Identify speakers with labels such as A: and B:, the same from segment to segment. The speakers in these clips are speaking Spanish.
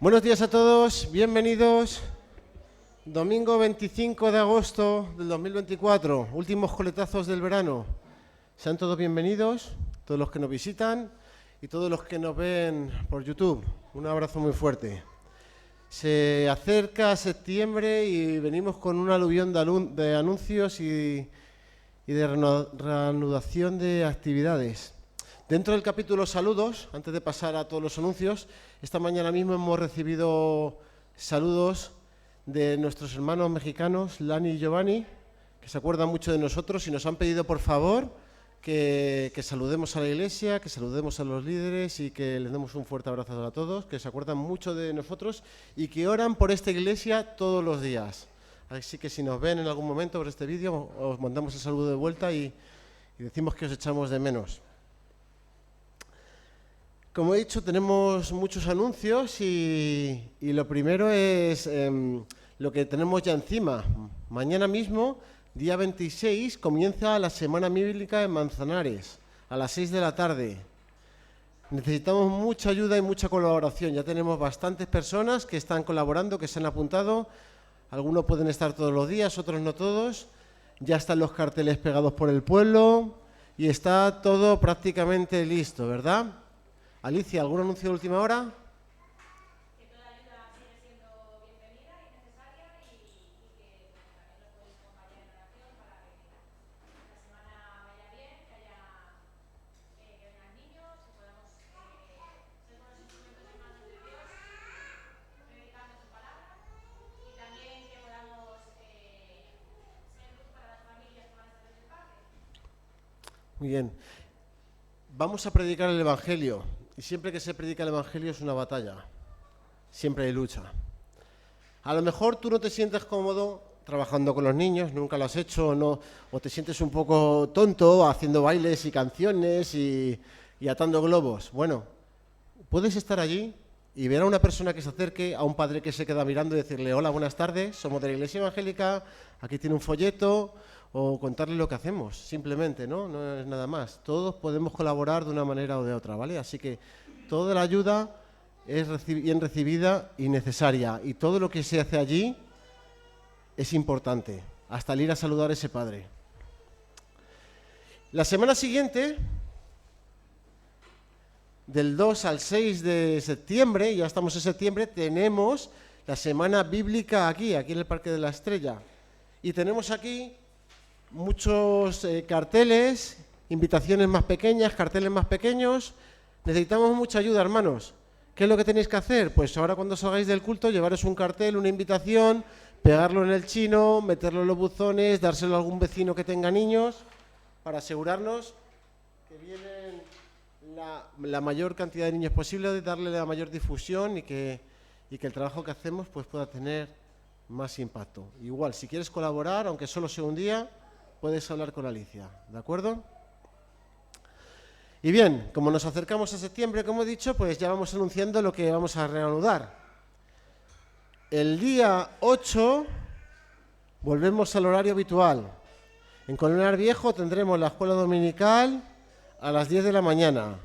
A: Buenos días a todos, bienvenidos. Domingo 25 de agosto del 2024, últimos coletazos del verano. Sean todos bienvenidos, todos los que nos visitan y todos los que nos ven por YouTube. Un abrazo muy fuerte. Se acerca septiembre y venimos con un aluvión de anuncios y de reanudación de actividades. Dentro del capítulo saludos, antes de pasar a todos los anuncios, esta mañana mismo hemos recibido saludos de nuestros hermanos mexicanos, Lani y Giovanni, que se acuerdan mucho de nosotros y nos han pedido por favor que saludemos a la iglesia, que saludemos a los líderes y que les demos un fuerte abrazo a todos, que se acuerdan mucho de nosotros y que oran por esta iglesia todos los días. Así que si nos ven en algún momento por este vídeo, os mandamos el saludo de vuelta y decimos que os echamos de menos. Como he dicho, tenemos muchos anuncios y lo primero es lo que tenemos ya encima. Mañana mismo, día 26, comienza la Semana Bíblica en Manzanares, a las 6 de la tarde. Necesitamos mucha ayuda y mucha colaboración. Ya tenemos bastantes personas que están colaborando, que se han apuntado. Algunos pueden estar todos los días, otros no todos. Ya están los carteles pegados por el pueblo y está todo prácticamente listo, ¿verdad? Alicia, ¿algún anuncio de última hora?
B: Que toda ayuda sigue siendo bienvenida y necesaria y que también nos podéis acompañar en oración para que la semana vaya bien, que vengan niños y podamos ser buenos instrumentos en manos de Dios, predicando su palabra y también que podamos ser luz para las familias que van a estar en el parque.
A: Muy bien. Vamos a predicar el Evangelio. Y siempre que se predica el Evangelio es una batalla. Siempre hay lucha. A lo mejor tú no te sientes cómodo trabajando con los niños, nunca lo has hecho, o te sientes un poco tonto haciendo bailes y canciones y atando globos. Bueno, puedes estar allí y ver a una persona que se acerque, a un padre que se queda mirando y decirle: hola, buenas tardes, somos de la Iglesia Evangélica, aquí tiene un folleto, o contarle lo que hacemos, simplemente, ¿no? No es nada más. Todos podemos colaborar de una manera o de otra, ¿vale? Así que toda la ayuda es bien recibida y necesaria, y todo lo que se hace allí es importante, hasta el ir a saludar a ese padre. La semana siguiente, del 2 al 6 de septiembre, ya estamos en septiembre, tenemos la Semana Bíblica aquí en el Parque de la Estrella. Y tenemos aquí muchos carteles, invitaciones más pequeñas, carteles más pequeños. Necesitamos mucha ayuda, hermanos. ¿Qué es lo que tenéis que hacer? Pues ahora cuando salgáis del culto, llevaros un cartel, una invitación, pegarlo en el chino, meterlo en los buzones, dárselo a algún vecino que tenga niños, para asegurarnos que vienen la mayor cantidad de niños posible, de darle la mayor difusión y que el trabajo que hacemos pues pueda tener más impacto. Igual, si quieres colaborar, aunque solo sea un día, puedes hablar con Alicia, ¿de acuerdo? Y bien, como nos acercamos a septiembre, como he dicho, pues ya vamos anunciando lo que vamos a reanudar. El día 8 volvemos al horario habitual. En Colmenar Viejo tendremos la escuela dominical a las 10 de la mañana.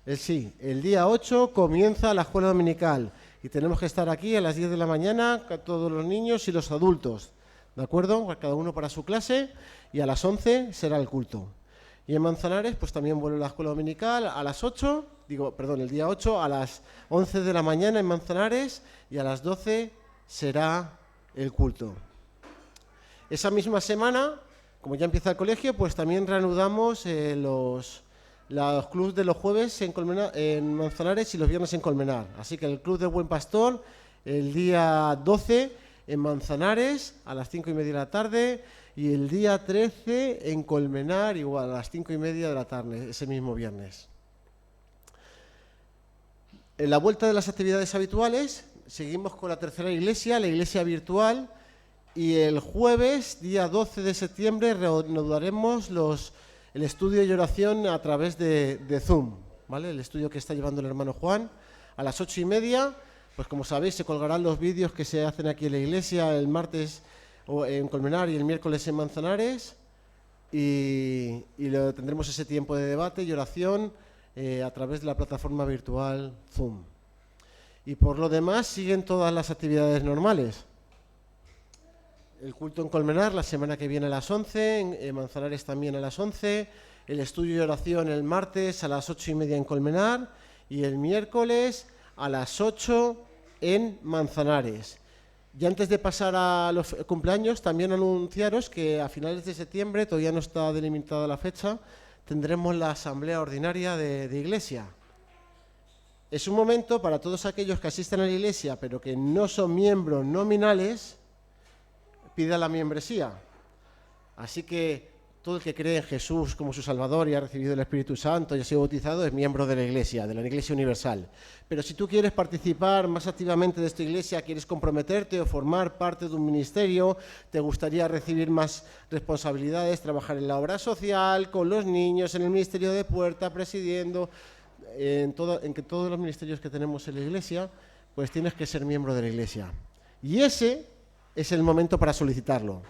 A: El día 8 comienza la escuela dominical y tenemos que estar aquí a las 10 de la mañana, todos los niños y los adultos, ¿de acuerdo? Cada uno para su clase, y a las 11 será el culto. Y en Manzanares pues también vuelve la escuela dominical a las 8, el día 8 a las 11 de la mañana en Manzanares, y a las 12 será el culto. Esa misma semana, como ya empieza el colegio, pues también reanudamos los clubs de los jueves en Manzanares y los viernes en Colmenar. Así que el Club del Buen Pastor el día 12 en Manzanares a las 5:30 de la tarde, y el día 13 en Colmenar igual a las 5:30 de la tarde, ese mismo viernes. En la vuelta de las actividades habituales seguimos con la tercera iglesia, la iglesia virtual, y el jueves, día 12 de septiembre, reanudaremos el estudio y oración a través de Zoom, ¿vale? El estudio que está llevando el hermano Juan. A las 8:30, pues como sabéis, se colgarán los vídeos que se hacen aquí en la iglesia el martes en Colmenar y el miércoles en Manzanares, y tendremos ese tiempo de debate y oración a través de la plataforma virtual Zoom. Y por lo demás siguen todas las actividades normales. El culto en Colmenar la semana que viene a las 11, en Manzanares también a las 11, el estudio y oración el martes a las 8:30 en Colmenar y el miércoles a las 8 en Manzanares. Y antes de pasar a los cumpleaños, también anunciaros que a finales de septiembre, todavía no está delimitada la fecha, tendremos la asamblea ordinaria de iglesia. Es un momento para todos aquellos que asisten a la iglesia, pero que no son miembros nominales, pida la membresía. Así que todo el que cree en Jesús como su Salvador y ha recibido el Espíritu Santo y ha sido bautizado es miembro de la Iglesia Universal. Pero si tú quieres participar más activamente de esta iglesia, quieres comprometerte o formar parte de un ministerio, te gustaría recibir más responsabilidades, trabajar en la obra social, con los niños, en el ministerio de puerta, presidiendo, en todos los ministerios que tenemos en la iglesia, pues tienes que ser miembro de la iglesia. Y ese es el momento para solicitarlo.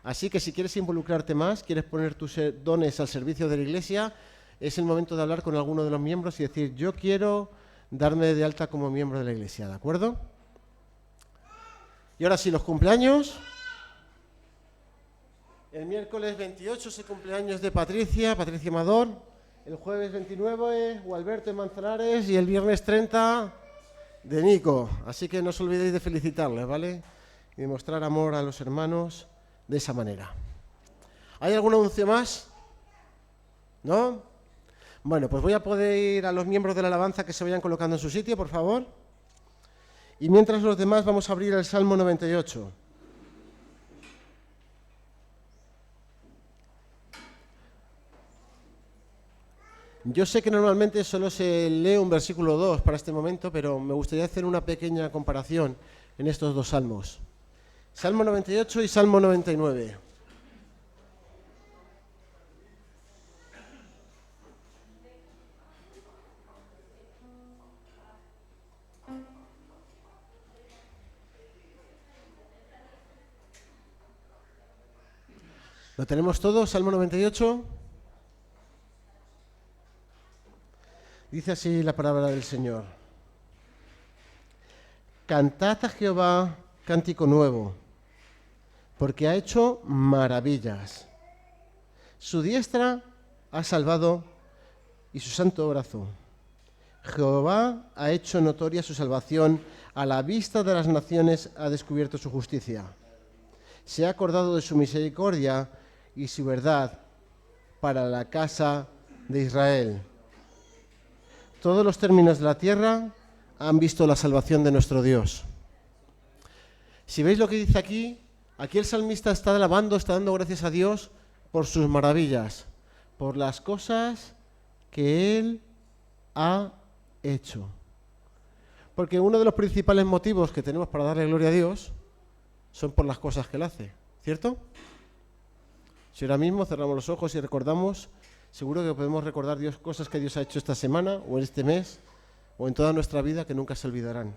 A: Así que si quieres involucrarte más, quieres poner tus dones al servicio de la iglesia, es el momento de hablar con alguno de los miembros y decir, yo quiero darme de alta como miembro de la iglesia, ¿de acuerdo? Y ahora sí, los cumpleaños. El miércoles 28 es el cumpleaños de Patricia Amador. El jueves 29, Gualberto en Manzanares, y el viernes 30, de Nico. Así que no os olvidéis de felicitarles, ¿vale? Y demostrar amor a los hermanos de esa manera. ¿Hay algún anuncio más? ¿No? Bueno, pues voy a pedir a los miembros de la alabanza que se vayan colocando en su sitio, por favor. Y mientras los demás vamos a abrir el Salmo 98. Yo sé que normalmente solo se lee un versículo 2 para este momento, pero me gustaría hacer una pequeña comparación en estos dos salmos. Salmo 98 y Salmo 99. ¿Lo tenemos todo? Salmo 98. Dice así la palabra del Señor. Cantad a Jehová cántico nuevo, porque ha hecho maravillas. Su diestra ha salvado y su santo brazo. Jehová ha hecho notoria su salvación, a la vista de las naciones ha descubierto su justicia. Se ha acordado de su misericordia y su verdad para la casa de Israel. Todos los términos de la tierra han visto la salvación de nuestro Dios. Si veis lo que dice aquí el salmista está alabando, está dando gracias a Dios por sus maravillas, por las cosas que Él ha hecho. Porque uno de los principales motivos que tenemos para darle gloria a Dios son por las cosas que Él hace, ¿cierto? Si ahora mismo cerramos los ojos y recordamos, seguro que podemos recordar cosas que Dios ha hecho esta semana o en este mes o en toda nuestra vida que nunca se olvidarán.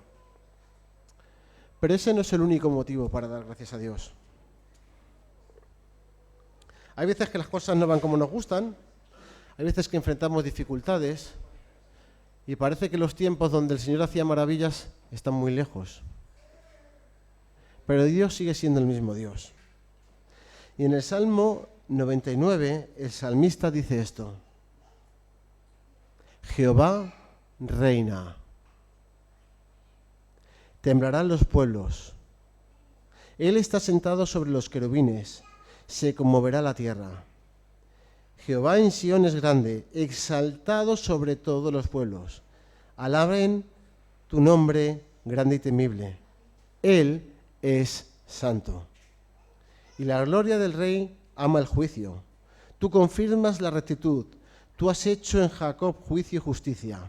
A: Pero ese no es el único motivo para dar gracias a Dios. Hay veces que las cosas no van como nos gustan, hay veces que enfrentamos dificultades y parece que los tiempos donde el Señor hacía maravillas están muy lejos. Pero Dios sigue siendo el mismo Dios. Y en el Salmo 99, el salmista dice esto: Jehová reina. Temblarán los pueblos. Él está sentado sobre los querubines. Se conmoverá la tierra. Jehová en Sión es grande, exaltado sobre todos los pueblos. Alaben tu nombre grande y temible. Él es santo. Y la gloria del Rey ama el juicio. Tú confirmas la rectitud. Tú has hecho en Jacob juicio y justicia.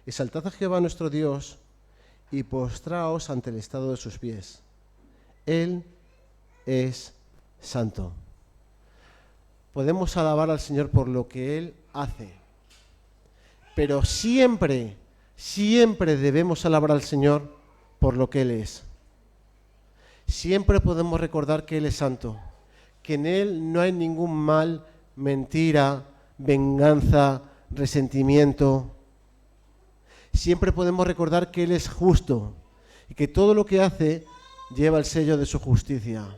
A: Exaltad a Jehová nuestro Dios y postraos ante el estado de sus pies. Él es santo. Podemos alabar al Señor por lo que Él hace, pero siempre debemos alabar al Señor por lo que Él es. Siempre podemos recordar que Él es santo, que en Él no hay ningún mal, mentira, venganza, resentimiento. Siempre podemos recordar que Él es justo y que todo lo que hace lleva el sello de su justicia.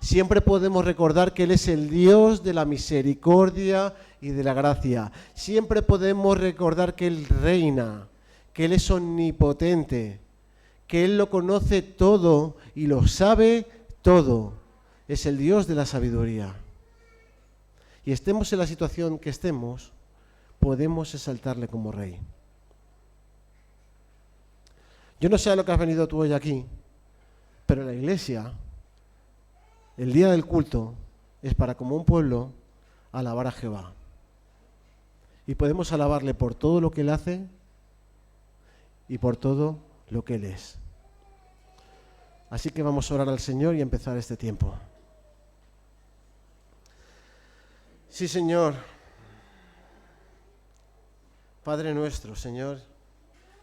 A: Siempre podemos recordar que Él es el Dios de la misericordia y de la gracia. Siempre podemos recordar que Él reina, que Él es omnipotente, que Él lo conoce todo y lo sabe todo. Es el Dios de la sabiduría. Y estemos en la situación que estemos, podemos exaltarle como Rey. Yo no sé a lo que has venido tú hoy aquí, pero la iglesia, el día del culto, es para como un pueblo alabar a Jehová. Y podemos alabarle por todo lo que Él hace y por todo lo que Él es. Así que vamos a orar al Señor y empezar este tiempo. Sí, Señor. Padre nuestro, Señor,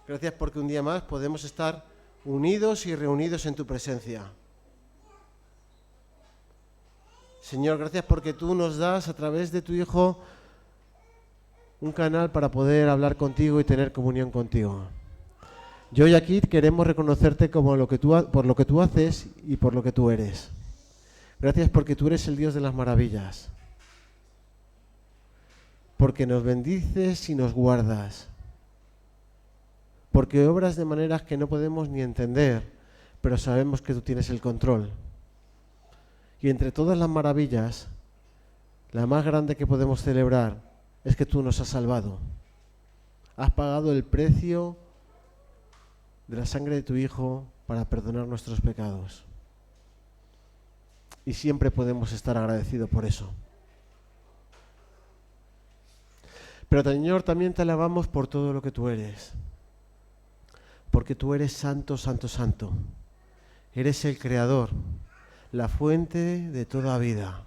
A: gracias porque un día más podemos estar unidos y reunidos en tu presencia. Señor, gracias porque tú nos das a través de tu Hijo un canal para poder hablar contigo y tener comunión contigo. Y hoy aquí queremos reconocerte como por lo que tú haces y por lo que tú eres. Gracias porque tú eres el Dios de las maravillas. Porque nos bendices y nos guardas. Porque obras de maneras que no podemos ni entender, pero sabemos que tú tienes el control. Y entre todas las maravillas, la más grande que podemos celebrar es que tú nos has salvado. Has pagado el precio de la sangre de tu Hijo para perdonar nuestros pecados. Y siempre podemos estar agradecidos por eso. Pero Señor, también te alabamos por todo lo que tú eres. Porque tú eres santo, santo, santo. Eres el Creador, la fuente de toda vida,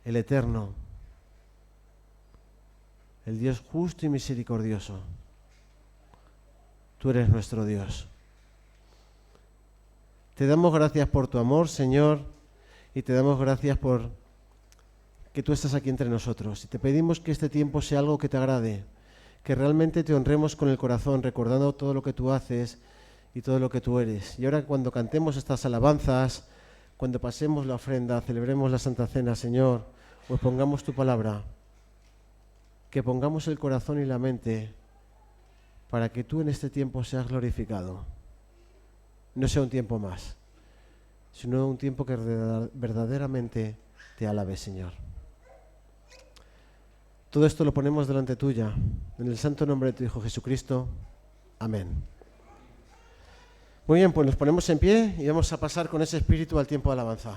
A: el Eterno, el Dios justo y misericordioso. Tú eres nuestro Dios. Te damos gracias por tu amor, Señor, y te damos gracias por que tú estás aquí entre nosotros. Y te pedimos que este tiempo sea algo que te agrade, que realmente te honremos con el corazón, recordando todo lo que tú haces y todo lo que tú eres. Y ahora cuando cantemos estas alabanzas, cuando pasemos la ofrenda, celebremos la Santa Cena, Señor, pues pongamos tu palabra, que pongamos el corazón y la mente para que tú en este tiempo seas glorificado. No sea un tiempo más, sino un tiempo que verdaderamente te alabe, Señor. Todo esto lo ponemos delante tuya, en el santo nombre de tu Hijo Jesucristo. Amén. Muy bien, pues nos ponemos en pie y vamos a pasar con ese espíritu al tiempo de alabanza.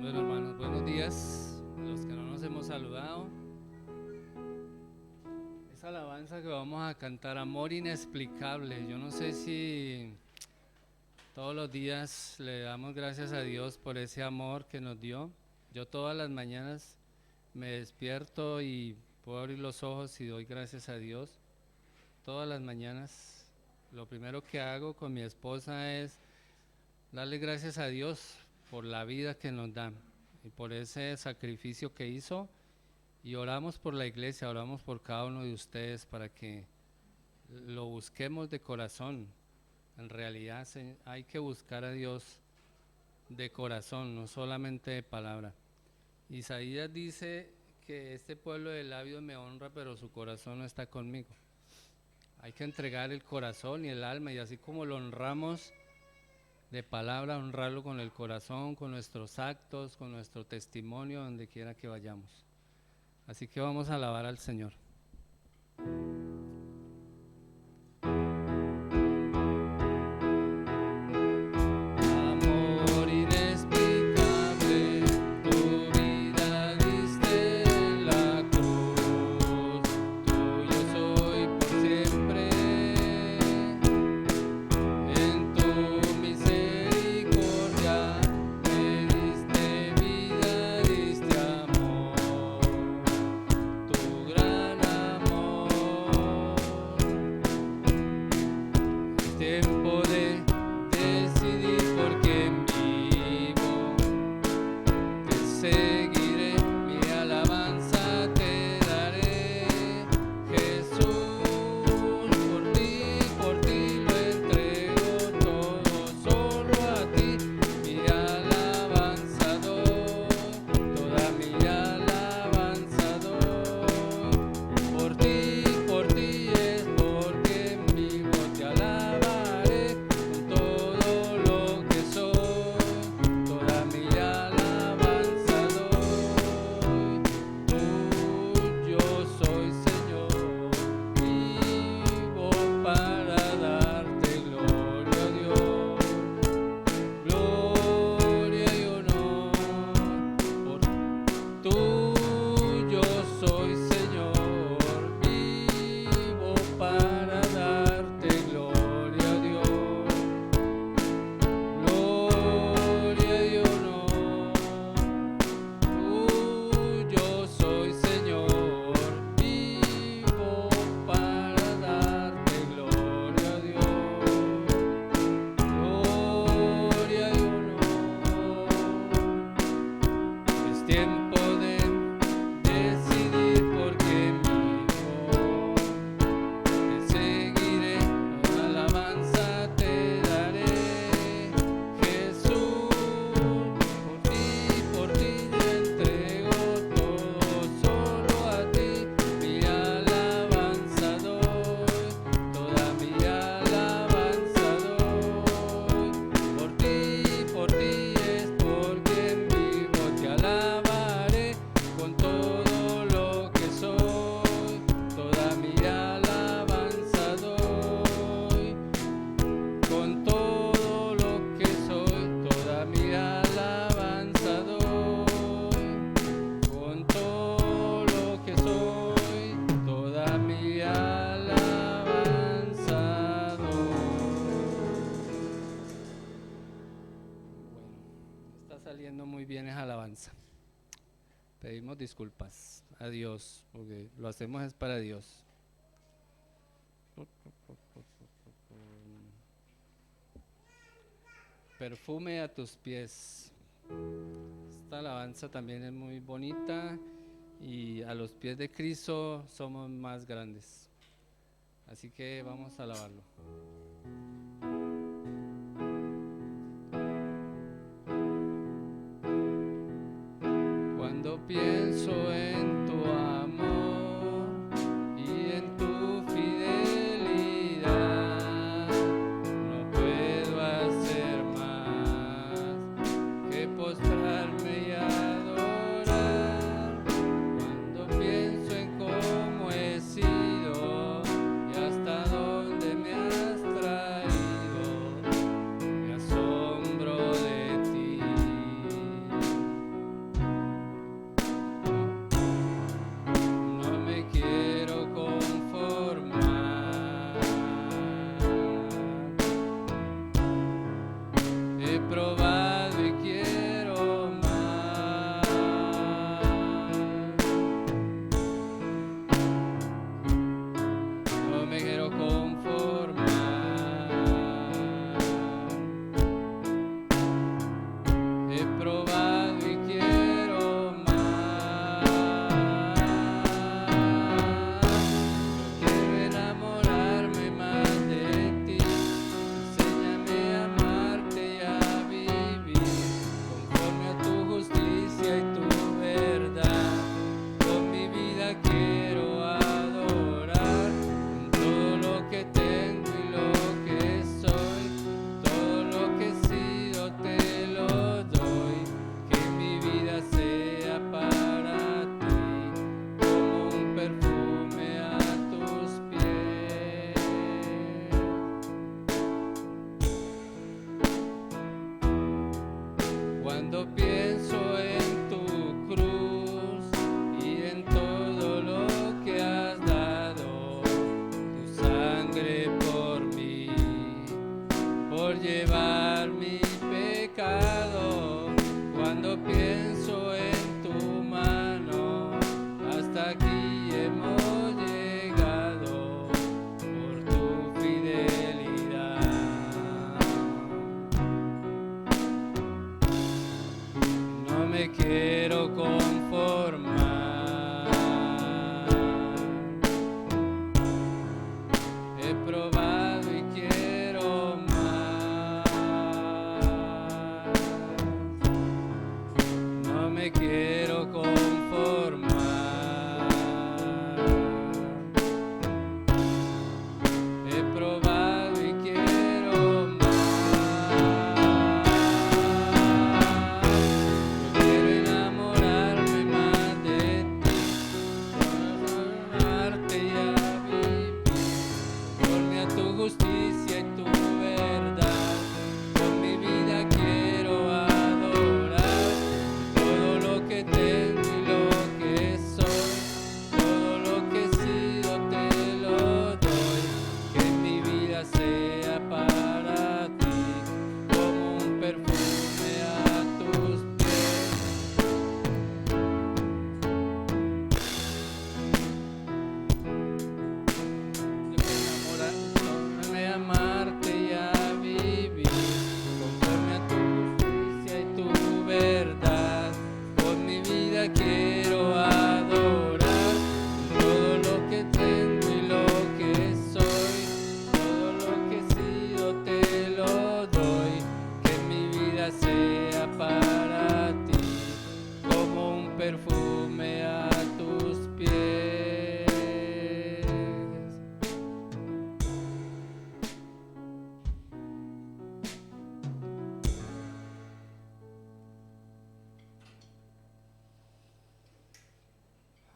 C: Bueno, hermanos, buenos días. Los que no nos hemos saludado. Esa alabanza que vamos a cantar, Amor Inexplicable. Yo no sé si todos los días le damos gracias a Dios por ese amor que nos dio. Yo todas las mañanas me despierto y puedo abrir los ojos y doy gracias a Dios. Todas las mañanas lo primero que hago con mi esposa es darle gracias a Dios por la vida que nos da y por ese sacrificio que hizo, y oramos por la iglesia, oramos por cada uno de ustedes para que lo busquemos de corazón. En realidad hay que buscar a Dios de corazón, no solamente de palabra. Isaías dice que este pueblo de labios me honra, pero su corazón no está conmigo. Hay que entregar el corazón y el alma, y así como lo honramos de palabra, honrarlo con el corazón, con nuestros actos, con nuestro testimonio, donde quiera que vayamos. Así que vamos a alabar al Señor.
D: Gran
C: alabanza. Pedimos disculpas a Dios, porque lo hacemos es para Dios. Perfume a tus pies. Esta alabanza también es muy bonita y a los pies de Cristo somos más grandes. Así que vamos a alabarlo. Cuando pienso en tu amor y en tu fidelidad, no puedo hacer más que postrarme y adorar. Cuando pienso en cómo he sido y hasta dónde me has traído, me asombro de ti. No me quiero conformar. He probado y quiero más. No me quiero conformar. He probado y quiero más. Yo quiero enamorarme más de ti. Enséñame a amarte y a vivir conforme a tu justicia y tu verdad. Con mi vida quiero adorar, con todo lo que tengo y lo que soy, todo lo que he sido te lo doy. Que mi vida sea para ti como un perfume a tus pies. Cuando pienso en tu cruz y en todo lo que has dado, tu sangre por mí, por llevar mi pecado. Cuando pienso en tu mano, hasta aquí hemos llegado por tu fidelidad. No me quiero conformar. He probado y quiero más. No me quiero conformar. He probado y quiero más. Yo quiero enamorarme más de ti, amarte y a vivir conforme a tu justicia y tu verdad. Con mi vida quiero adorar, todo lo que tengo y lo que soy, todo lo que he sido te lo doy. Que mi vida sea para ti como un perfume a tus pies. Enamorarme, amarte y a vivir conforme a tu justicia y tu verdad. Con mi vida quiero adorar, todo lo que tengo y lo que soy, todo lo que he sido te lo doy. Que mi vida sea para ti como un perfume a tus pies.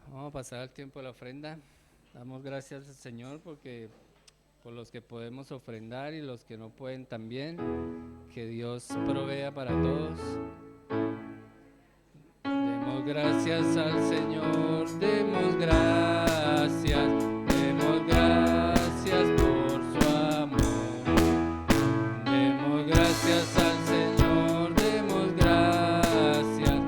C: Vamos a pasar al tiempo de la ofrenda. Damos gracias al Señor porque por los que podemos ofrendar y los que no pueden también. Que Dios provea para todos. Demos gracias al Señor, demos gracias por su amor. Demos gracias al Señor, demos gracias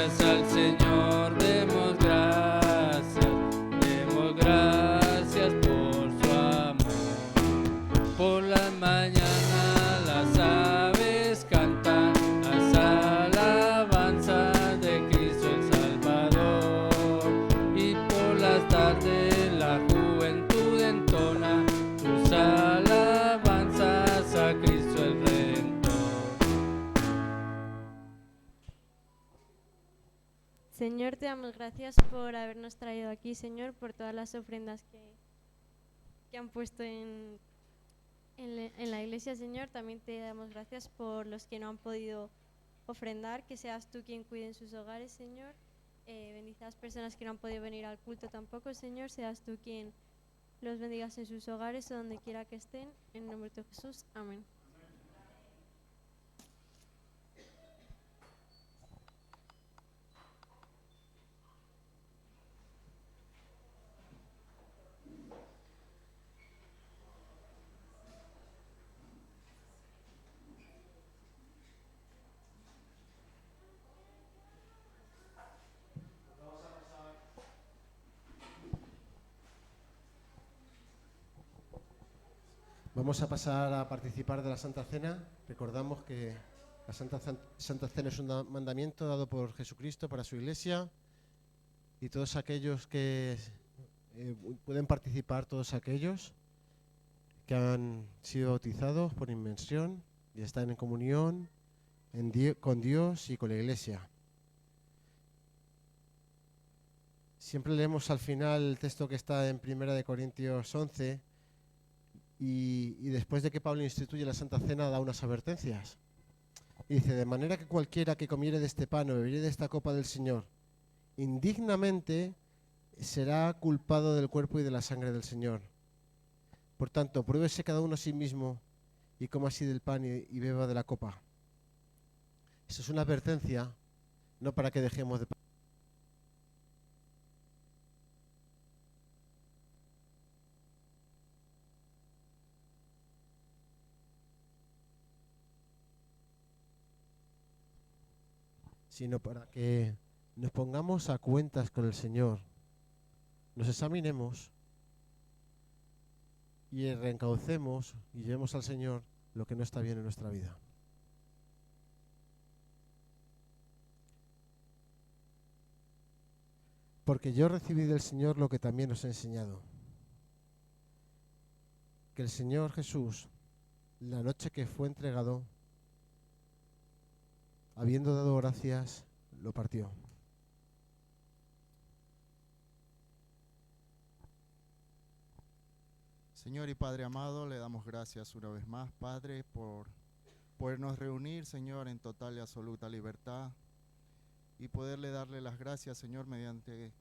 C: gracias al Señor, demos gracias por su amor. Por las mañanas las aves cantan las alabanzas de Cristo el Salvador, y por las tardes la juventud entona sus alabanzas a Cristo el Redentor.
D: Señor, te damos gracias por habernos traído aquí, Señor, por todas las ofrendas que han puesto en la iglesia, Señor. También te damos gracias por los que no han podido ofrendar, que seas tú quien cuide en sus hogares, Señor. Bendice a las personas que no han podido venir al culto tampoco, Señor. Seas tú quien los bendigas en sus hogares o donde quiera que estén. En el nombre de Jesús. Amén.
A: Vamos a pasar a participar de la Santa Cena. Recordamos que la Santa Cena es un mandamiento dado por Jesucristo para su Iglesia, y todos aquellos que pueden participar, todos aquellos que han sido bautizados por inmersión y están en comunión con Dios y con la Iglesia. Siempre leemos al final el texto que está en 1 Corintios 11, y después de que Pablo instituye la Santa Cena da unas advertencias. Y dice: de manera que cualquiera que comiere de este pan o bebiere de esta copa del Señor indignamente será culpado del cuerpo y de la sangre del Señor. Por tanto, pruébese cada uno a sí mismo y coma así del pan y beba de la copa. Eso es una advertencia, no para que dejemos de sino para que nos pongamos a cuentas con el Señor, nos examinemos y reencaucemos y llevemos al Señor lo que no está bien en nuestra vida. Porque yo recibí del Señor lo que también os he enseñado, que el Señor Jesús, la noche que fue entregado, habiendo dado gracias, lo partió.
E: Señor y Padre amado, le damos gracias una vez más, Padre, por podernos reunir, Señor, en total y absoluta libertad, y poderle darle las gracias, Señor, mediante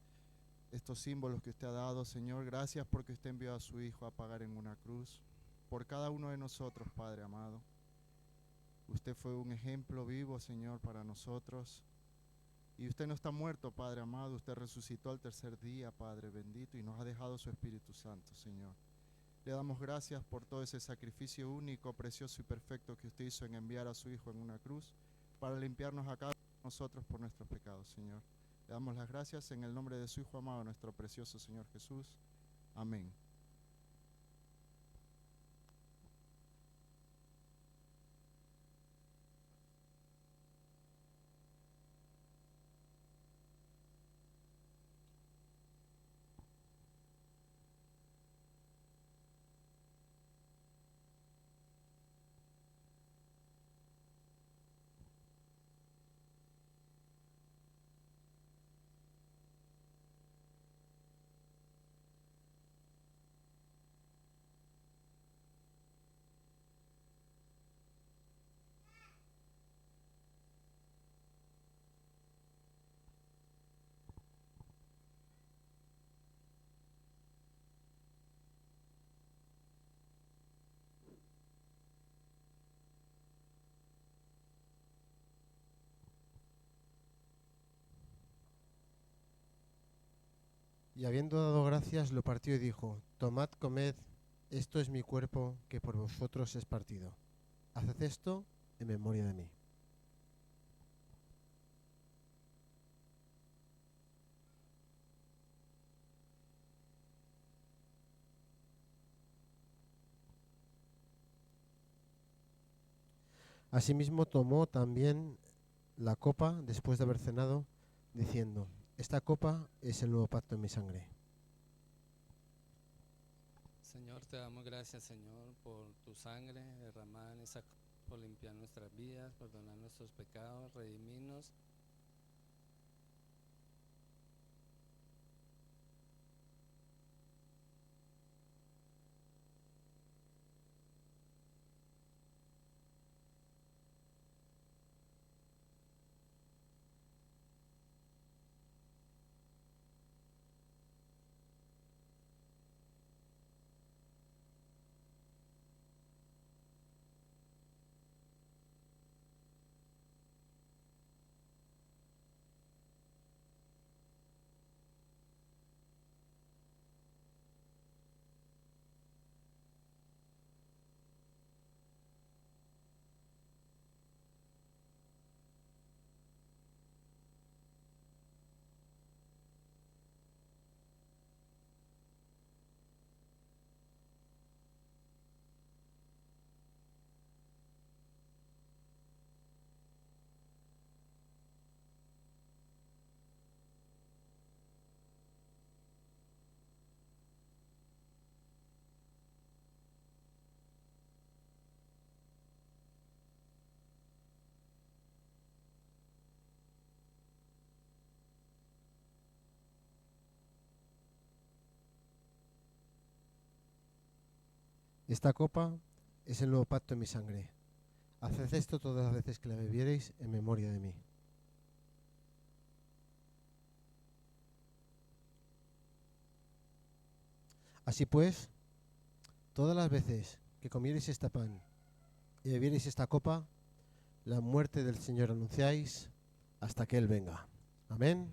E: estos símbolos que usted ha dado, Señor. Gracias porque usted envió a su Hijo a pagar en una cruz por cada uno de nosotros, Padre amado. Usted fue un ejemplo vivo, Señor, para nosotros. Y usted no está muerto, Padre amado. Usted resucitó al tercer día, Padre bendito, y nos ha dejado su Espíritu Santo, Señor. Le damos gracias por todo ese sacrificio único, precioso y perfecto que usted hizo en enviar a su Hijo en una cruz para limpiarnos a cada uno de nosotros por nuestros pecados, Señor. Le damos las gracias en el nombre de su Hijo amado, nuestro precioso Señor Jesús. Amén.
A: Y habiendo dado gracias, lo partió y dijo: tomad, comed, esto es mi cuerpo que por vosotros es partido. Haced esto en memoria de mí. Asimismo tomó también la copa después de haber cenado, diciendo: esta copa es el nuevo pacto en mi sangre.
C: Señor, te damos gracias, Señor, por tu sangre derramada en esa copa, por limpiar nuestras vidas, perdonar nuestros pecados, redimirnos.
A: Esta copa es el nuevo pacto en mi sangre. Haced esto todas las veces que la bebiereis en memoria de mí. Así pues, todas las veces que comiereis este pan y bebiereis esta copa, la muerte del Señor anunciáis hasta que Él venga. Amén.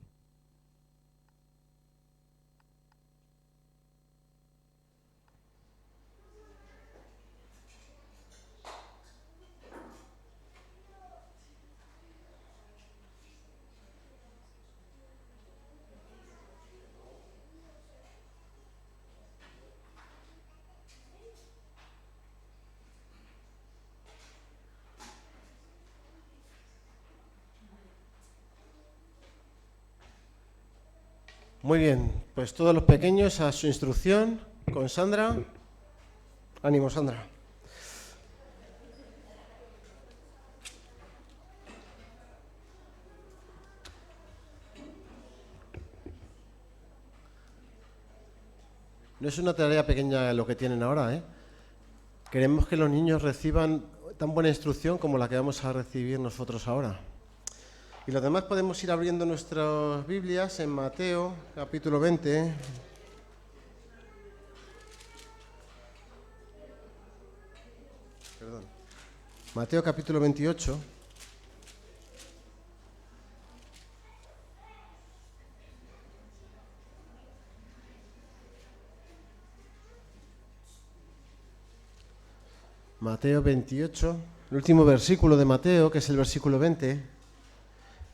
A: Muy bien, pues todos los pequeños a su instrucción con Sandra. Ánimo, Sandra. No es una tarea pequeña lo que tienen ahora, ¿eh? Queremos que los niños reciban tan buena instrucción como la que vamos a recibir nosotros ahora. Y los demás podemos ir abriendo nuestras Biblias en Mateo, capítulo 20. Perdón. Mateo, capítulo 28. Mateo 28, el último versículo de Mateo, que es el versículo 20,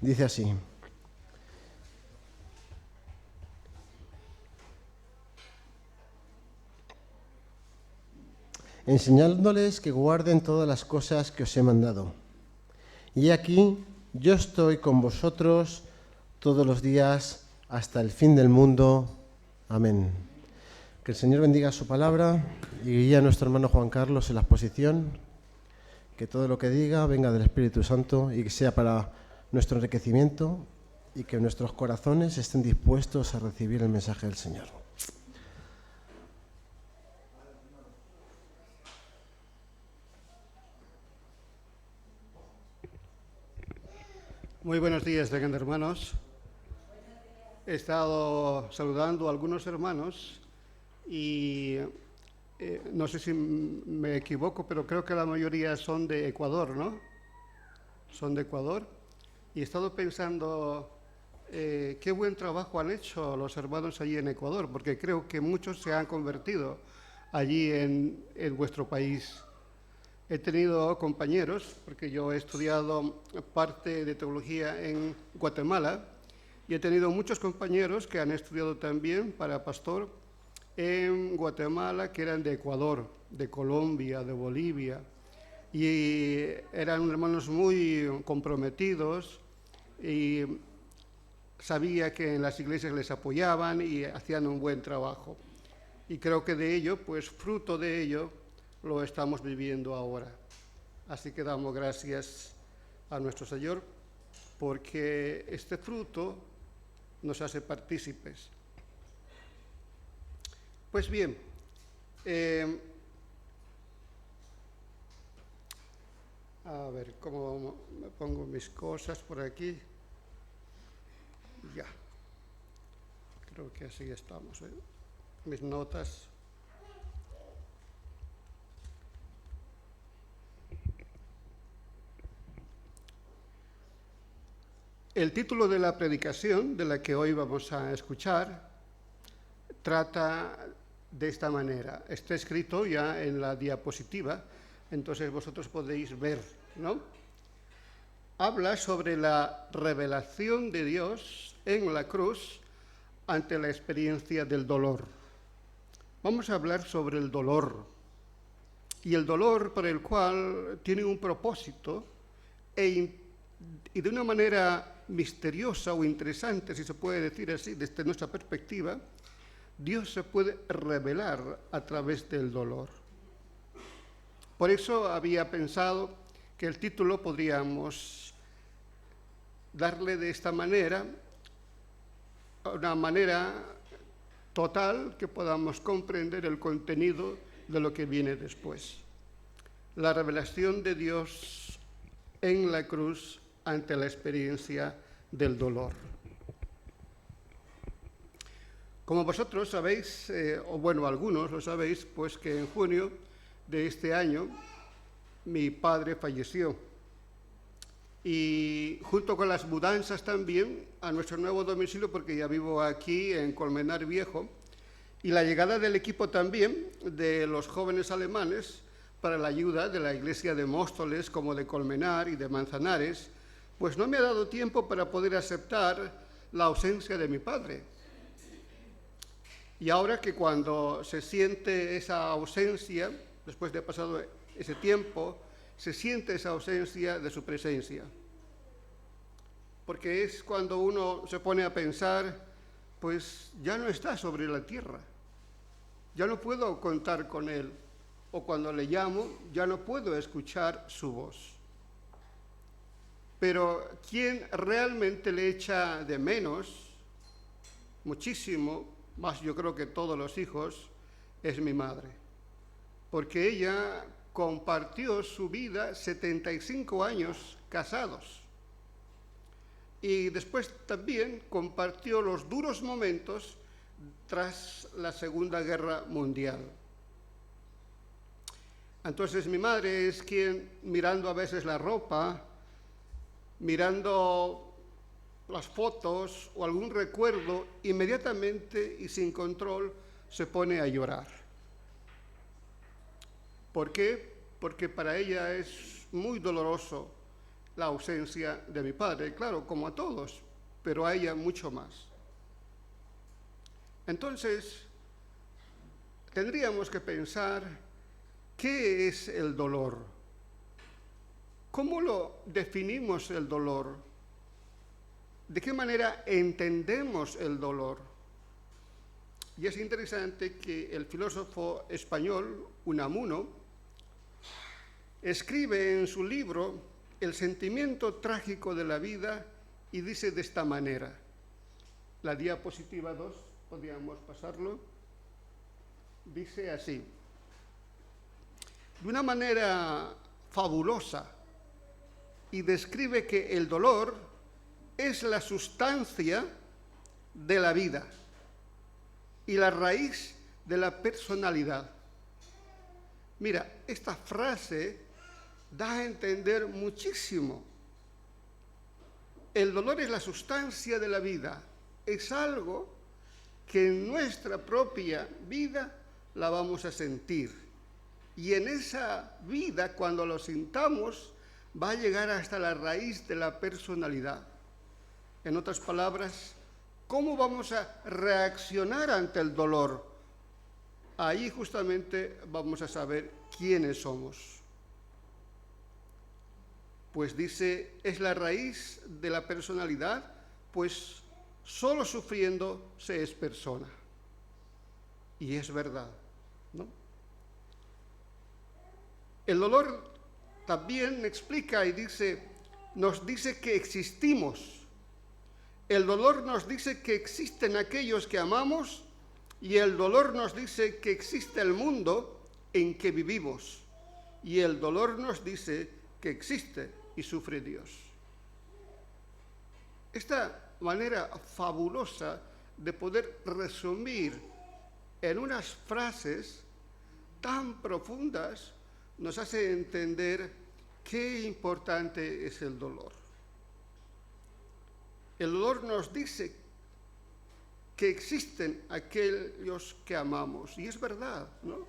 A: dice así: enseñándoles que guarden todas las cosas que os he mandado. Y aquí yo estoy con vosotros todos los días hasta el fin del mundo. Amén. Que el Señor bendiga su palabra y guíe a nuestro hermano Juan Carlos en la exposición. Que todo lo que diga venga del Espíritu Santo y que sea para nuestro enriquecimiento y que nuestros corazones estén dispuestos a recibir el mensaje del Señor.
F: Muy buenos días, hermanos. He estado saludando a algunos hermanos y no sé si me equivoco, pero creo que la mayoría son de Ecuador, ¿no? Son de Ecuador. Y he estado pensando qué buen trabajo han hecho los hermanos allí en Ecuador, porque creo que muchos se han convertido allí en vuestro país. He tenido compañeros, porque yo he estudiado parte de teología en Guatemala, y he tenido muchos compañeros que han estudiado también para pastor en Guatemala, que eran de Ecuador, de Colombia, de Bolivia. y eran hermanos muy comprometidos y sabía que en las iglesias les apoyaban y hacían un buen trabajo. Y creo que de ello, pues fruto de ello, lo estamos viviendo ahora. Así que damos gracias a nuestro Señor porque este fruto nos hace partícipes. Pues bien, a ver cómo me pongo mis cosas por aquí. Ya, creo que así estamos, ¿eh? Mis notas. El título de la predicación, de la que hoy vamos a escuchar, trata de esta manera. Está escrito ya en la diapositiva, entonces vosotros podéis ver, ¿no? Habla sobre la revelación de Dios en la cruz ante la experiencia del dolor. Vamos a hablar sobre el dolor, y el dolor por el cual tiene un propósito y de una manera misteriosa o interesante, si se puede decir así, desde nuestra perspectiva, Dios se puede revelar a través del dolor. Por eso había pensado que el título podríamos darle de esta manera, una manera total que podamos comprender el contenido de lo que viene después. La revelación de Dios en la cruz ante la experiencia del dolor. Como vosotros sabéis, o bueno, algunos lo sabéis, pues que en junio de este año mi padre falleció. Y junto con las mudanzas también a nuestro nuevo domicilio, porque ya vivo aquí en Colmenar Viejo, y la llegada del equipo también de los jóvenes alemanes para la ayuda de la iglesia de Móstoles, como de Colmenar y de Manzanares, pues no me ha dado tiempo para poder aceptar la ausencia de mi padre. Y ahora que cuando se siente esa ausencia, después de pasado ese tiempo, se siente esa ausencia de su presencia. Porque es cuando uno se pone a pensar, pues ya no está sobre la tierra, ya no puedo contar con él, o cuando le llamo, ya no puedo escuchar su voz. Pero quien realmente le echa de menos, muchísimo, más yo creo que todos los hijos, es mi madre. Porque ella compartió su vida 75 años casados. Y después también compartió los duros momentos tras la Segunda Guerra Mundial. Entonces mi madre es quien, mirando a veces la ropa, mirando las fotos o algún recuerdo, inmediatamente y sin control se pone a llorar. ¿Por qué? Porque para ella es muy doloroso la ausencia de mi padre, claro, como a todos, pero a ella mucho más. Entonces, tendríamos que pensar, ¿qué es el dolor? ¿Cómo lo definimos el dolor? ¿De qué manera entendemos el dolor? Y es interesante que el filósofo español Unamuno escribe en su libro El sentimiento trágico de la vida y dice de esta manera. La diapositiva 2, podríamos pasarlo. Dice así. De una manera fabulosa, y describe que el dolor es la sustancia de la vida y la raíz de la personalidad. Mira, esta frase da a entender muchísimo. El dolor es la sustancia de la vida, es algo que en nuestra propia vida la vamos a sentir. Y en esa vida, cuando lo sintamos, va a llegar hasta la raíz de la personalidad. En otras palabras, ¿cómo vamos a reaccionar ante el dolor? Ahí justamente vamos a saber quiénes somos. pues dice, es la raíz de la personalidad, pues solo sufriendo se es persona. Y es verdad, ¿no? El dolor también explica y dice, nos dice que existimos. El dolor nos dice que existen aquellos que amamos y el dolor nos dice que existe el mundo en que vivimos. Y el dolor nos dice que existe y sufre Dios. Esta manera fabulosa de poder resumir en unas frases tan profundas nos hace entender qué importante es el dolor. El dolor nos dice que existen aquellos que amamos, y es verdad, ¿no?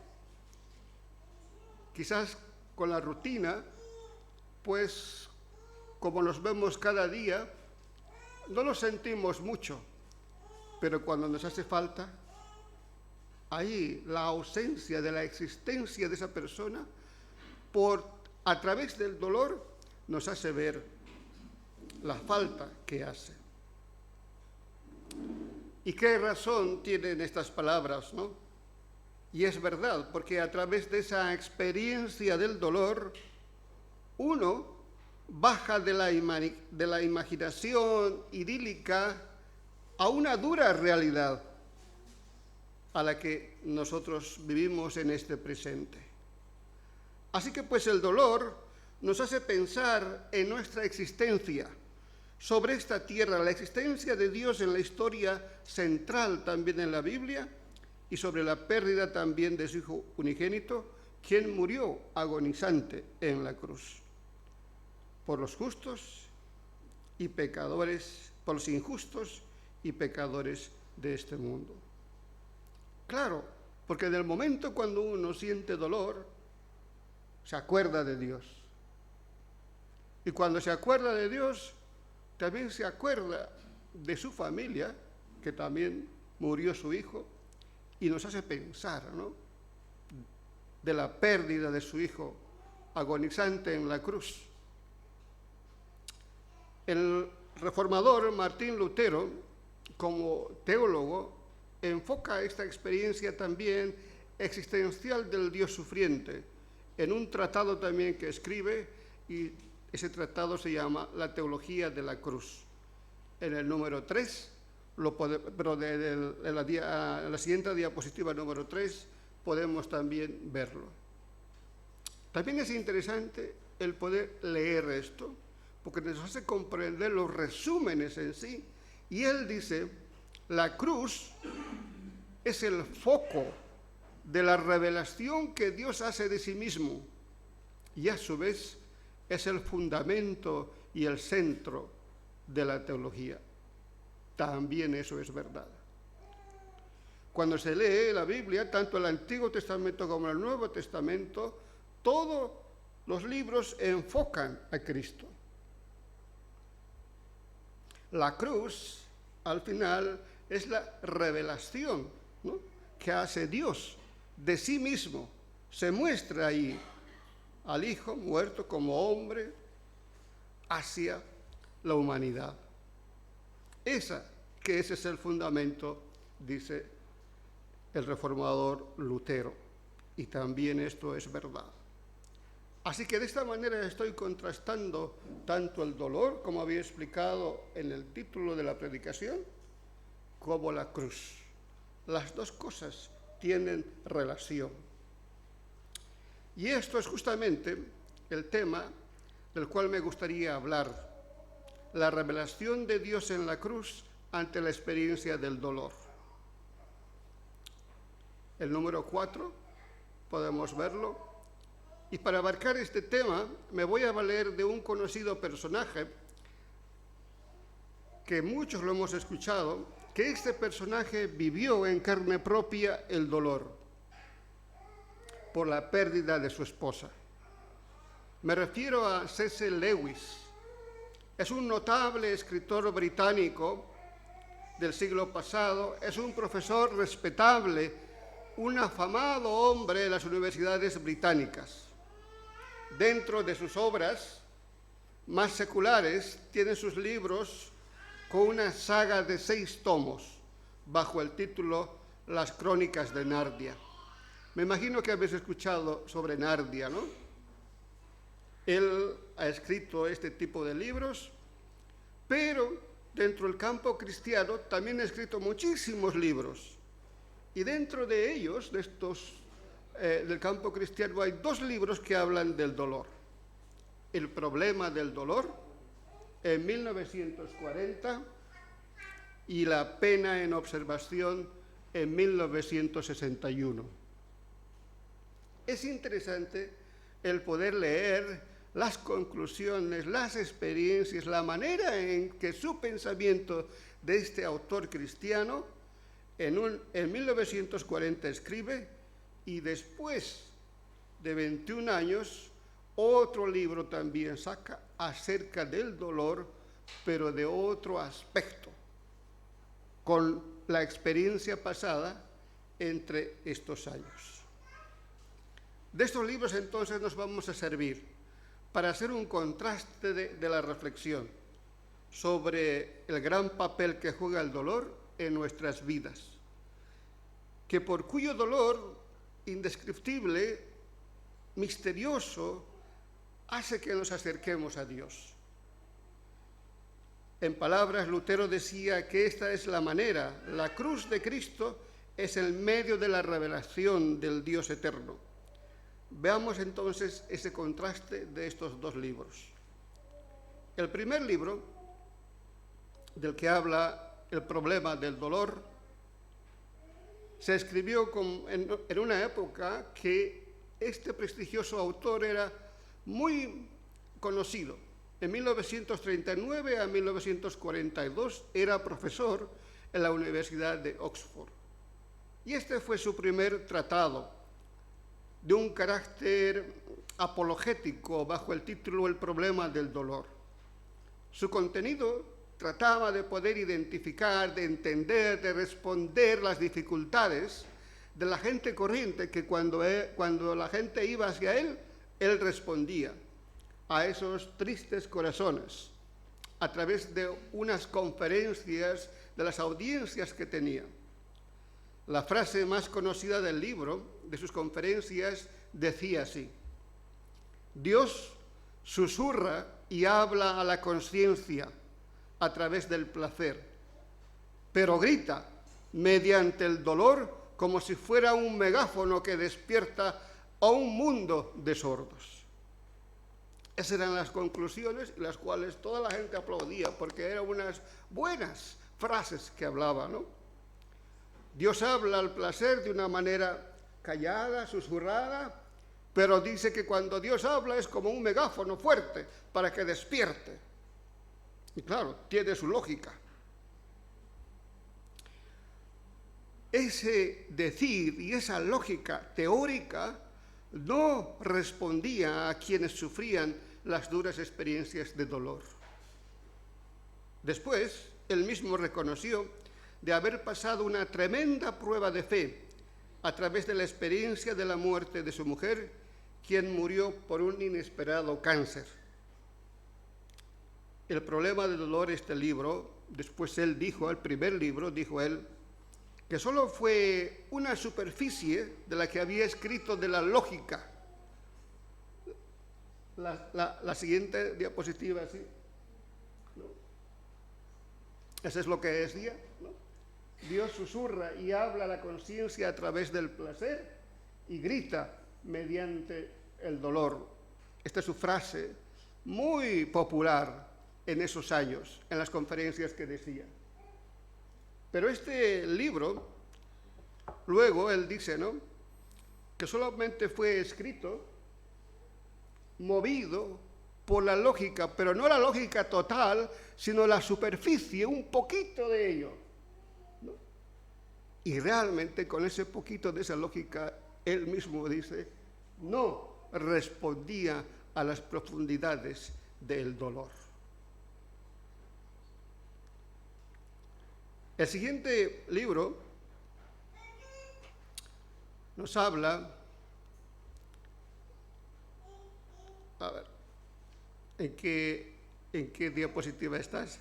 F: Quizás con la rutina, pues como nos vemos cada día, no lo sentimos mucho, pero cuando nos hace falta, ahí la ausencia de la existencia de esa persona, a través del dolor, nos hace ver la falta que hace. ¿Y qué razón tienen estas palabras, no? Y es verdad, porque a través de esa experiencia del dolor, uno baja de la imaginación idílica a una dura realidad a la que nosotros vivimos en este presente. Así que pues el dolor nos hace pensar en nuestra existencia sobre esta tierra, la existencia de Dios en la historia central también en la Biblia y sobre la pérdida también de su Hijo unigénito, quien murió agonizante en la cruz por los justos y pecadores, por los injustos y pecadores de este mundo. Claro, porque en el momento cuando uno siente dolor, se acuerda de Dios. Y cuando se acuerda de Dios, también se acuerda de su familia, que también murió su hijo, y nos hace pensar, ¿no?, de la pérdida de su hijo agonizante en la cruz. El reformador Martín Lutero, como teólogo, enfoca esta experiencia también existencial del Dios sufriente en un tratado también que escribe, y ese tratado se llama La Teología de la Cruz. En el número 3, pero en la siguiente diapositiva número 3 podemos también verlo. También es interesante el poder leer esto, porque nos hace comprender los resúmenes en sí. Y él dice, la cruz es el foco de la revelación que Dios hace de sí mismo y a su vez es el fundamento y el centro de la teología. También eso es verdad. Cuando se lee la Biblia, tanto el Antiguo Testamento como el Nuevo Testamento, todos los libros enfocan a Cristo. La cruz, al final, es la revelación, ¿no?, que hace Dios de sí mismo. Se muestra ahí al Hijo muerto como hombre hacia la humanidad. Ese es el fundamento, dice el reformador Lutero, y también esto es verdad. Así que de esta manera estoy contrastando tanto el dolor, como había explicado en el título de la predicación, como la cruz. Las dos cosas tienen relación. Y esto es justamente el tema del cual me gustaría hablar: la revelación de Dios en la cruz ante la experiencia del dolor. El número 4, podemos verlo. Y para abarcar este tema me voy a valer de un conocido personaje que muchos lo hemos escuchado, que este personaje vivió en carne propia el dolor por la pérdida de su esposa. Me refiero a C.S. Lewis. Es un notable escritor británico del siglo pasado, es un profesor respetable, un afamado hombre de las universidades británicas. Dentro de sus obras más seculares tienen sus libros con una saga de 6 tomos bajo el título Las Crónicas de Narnia. Me imagino que habéis escuchado sobre Narnia, ¿no? Él ha escrito este tipo de libros, pero dentro del campo cristiano también ha escrito muchísimos libros. Y dentro de ellos, de estos del campo cristiano, hay 2 libros que hablan del dolor. El problema del dolor, en 1940, y La pena en observación, en 1961. Es interesante el poder leer las conclusiones, las experiencias, la manera en que su pensamiento de este autor cristiano en 1940 escribe, y después de 21 años otro libro también saca acerca del dolor, pero de otro aspecto, con la experiencia pasada entre estos años. De estos libros entonces nos vamos a servir para hacer un contraste de la reflexión sobre el gran papel que juega el dolor en nuestras vidas, que por cuyo dolor indescriptible, misterioso, hace que nos acerquemos a Dios. En palabras, Lutero decía que esta es la manera, la cruz de Cristo es el medio de la revelación del Dios eterno. Veamos entonces ese contraste de estos 2 libros. El primer libro, del que habla el problema del dolor, se escribió en una época que este prestigioso autor era muy conocido. En 1939 a 1942 era profesor en la Universidad de Oxford. Y este fue su primer tratado, de un carácter apologético bajo el título El problema del dolor. Su contenido trataba de poder identificar, de entender, de responder las dificultades de la gente corriente, que cuando la gente iba hacia él respondía a esos tristes corazones a través de unas conferencias, de las audiencias que tenía. La frase más conocida del libro, de sus conferencias, decía así: Dios susurra y habla a la conciencia a través del placer, pero grita mediante el dolor como si fuera un megáfono que despierta a un mundo de sordos. Esas eran las conclusiones, las cuales toda la gente aplaudía, porque eran unas buenas frases que hablaba, ¿no? Dios habla al placer de una manera callada, susurrada, pero dice que cuando Dios habla es como un megáfono fuerte para que despierte. Y claro, tiene su lógica. Ese decir y esa lógica teórica no respondía a quienes sufrían las duras experiencias de dolor. Después, él mismo reconoció de haber pasado una tremenda prueba de fe a través de la experiencia de la muerte de su mujer, quien murió por un inesperado cáncer. El problema del dolor, este libro, después él dijo, el primer libro, dijo él, que solo fue una superficie de la que había escrito de la lógica. La siguiente diapositiva, ¿sí? ¿No? Eso es lo que decía, ¿no? Dios susurra y habla a la conciencia a través del placer y grita mediante el dolor. Esta es su frase muy popular en esos años, en las conferencias que decía. Pero este libro, luego él dice, ¿no?, que solamente fue escrito movido por la lógica, pero no la lógica total, sino la superficie, un poquito de ello, ¿no? Y realmente con ese poquito de esa lógica, él mismo dice, no respondía a las profundidades del dolor. El siguiente libro nos habla, en que ¿En qué diapositiva estás?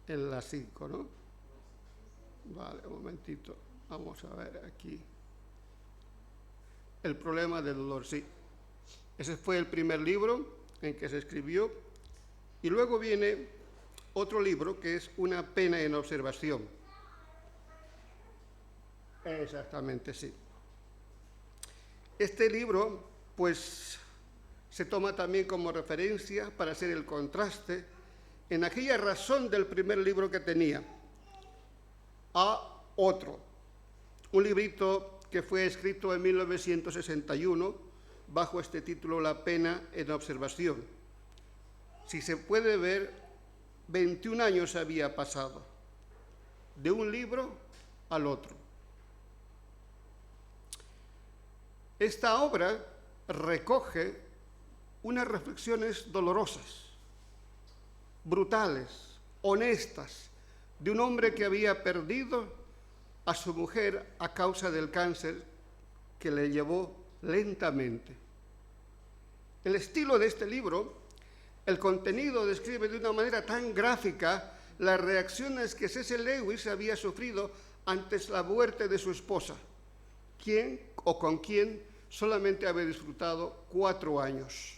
F: En la 5, ¿no? Vale, un momentito. Vamos a ver aquí. El problema del dolor, sí. Ese fue el primer libro en que se escribió. Y luego viene otro libro que es Una pena en observación. Exactamente, sí. Este libro, pues, se toma también como referencia para hacer el contraste en aquella razón del primer libro que tenía a otro. Un librito que fue escrito en 1961 bajo este título La pena en observación. Si se puede ver, 21 años había pasado de un libro al otro. Esta obra recoge unas reflexiones dolorosas, brutales, honestas, de un hombre que había perdido a su mujer a causa del cáncer que le llevó lentamente. El estilo de este libro, el contenido describe de una manera tan gráfica las reacciones que C.S. Lewis había sufrido antes la muerte de su esposa, quien o con quien solamente había disfrutado 4 años.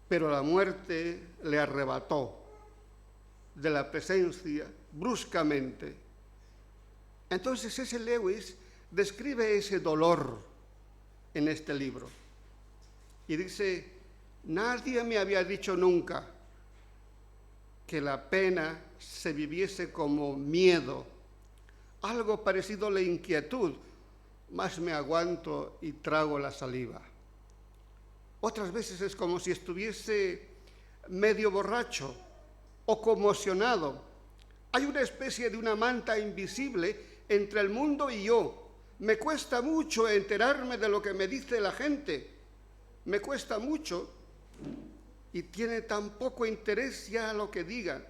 F: Pero la muerte le arrebató de la presencia bruscamente. Entonces C.S. Lewis describe ese dolor en este libro y dice: nadie me había dicho nunca que la pena se viviese como miedo, algo parecido a la inquietud, mas me aguanto y trago la saliva. Otras veces es como si estuviese medio borracho o conmocionado. Hay una especie de una manta invisible entre el mundo y yo. Me cuesta mucho enterarme de lo que me dice la gente. Me cuesta mucho y tiene tan poco interés ya lo que digan.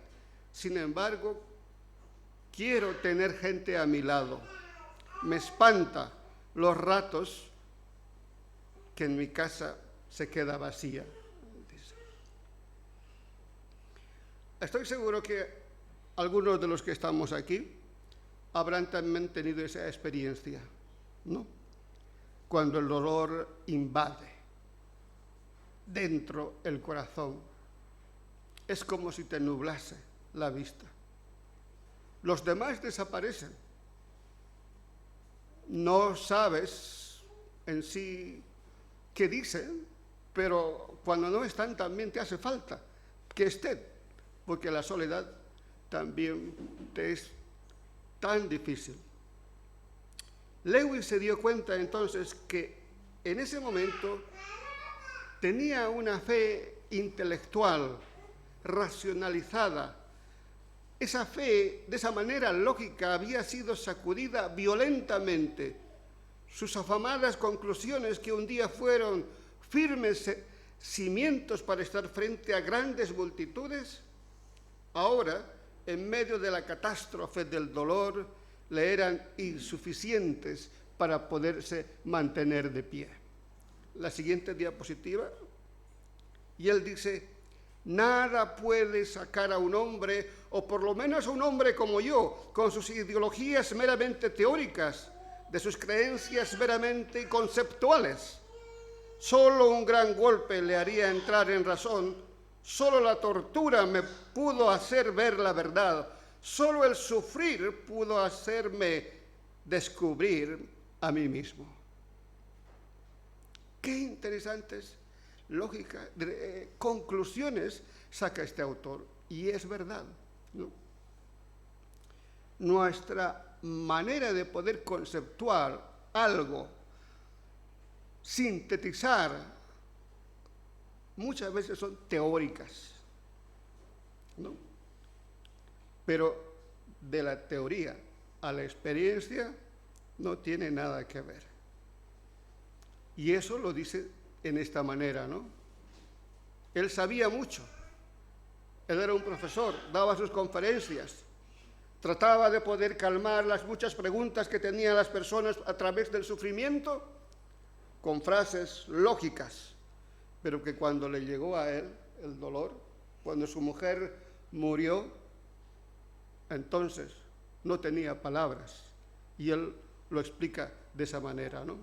F: Sin embargo, quiero tener gente a mi lado. Me espanta los ratos que en mi casa se queda vacía. Estoy seguro que algunos de los que estamos aquí habrán también tenido esa experiencia, ¿no? Cuando el dolor invade dentro el corazón, es como si te nublase la vista. Los demás desaparecen. No sabes en sí qué dicen, pero cuando no están también te hace falta que estén, porque la soledad también te es tan difícil. Lewis se dio cuenta entonces que en ese momento tenía una fe intelectual, racionalizada. Esa fe, de esa manera lógica, había sido sacudida violentamente. Sus afamadas conclusiones, que un día fueron firmes cimientos para estar frente a grandes multitudes, ahora, en medio de la catástrofe del dolor, le eran insuficientes para poderse mantener de pie. La siguiente diapositiva. Y él dice: nada puede sacar a un hombre, o por lo menos a un hombre como yo, con sus ideologías meramente teóricas, de sus creencias meramente conceptuales. Solo un gran golpe le haría entrar en razón. Solo la tortura me pudo hacer ver la verdad. Solo el sufrir pudo hacerme descubrir a mí mismo. Qué interesantes lógicas, conclusiones saca este autor. Y es verdad, ¿no? Nuestra manera de poder conceptuar algo, sintetizar, muchas veces son teóricas, ¿no? Pero de la teoría a la experiencia no tiene nada que ver. Y eso lo dice en esta manera, ¿no? Él sabía mucho. Él era un profesor, daba sus conferencias, trataba de poder calmar las muchas preguntas que tenían las personas a través del sufrimiento con frases lógicas. pero que cuando le llegó a él el dolor, cuando su mujer murió, entonces no tenía palabras. Y él lo explica de esa manera, ¿no?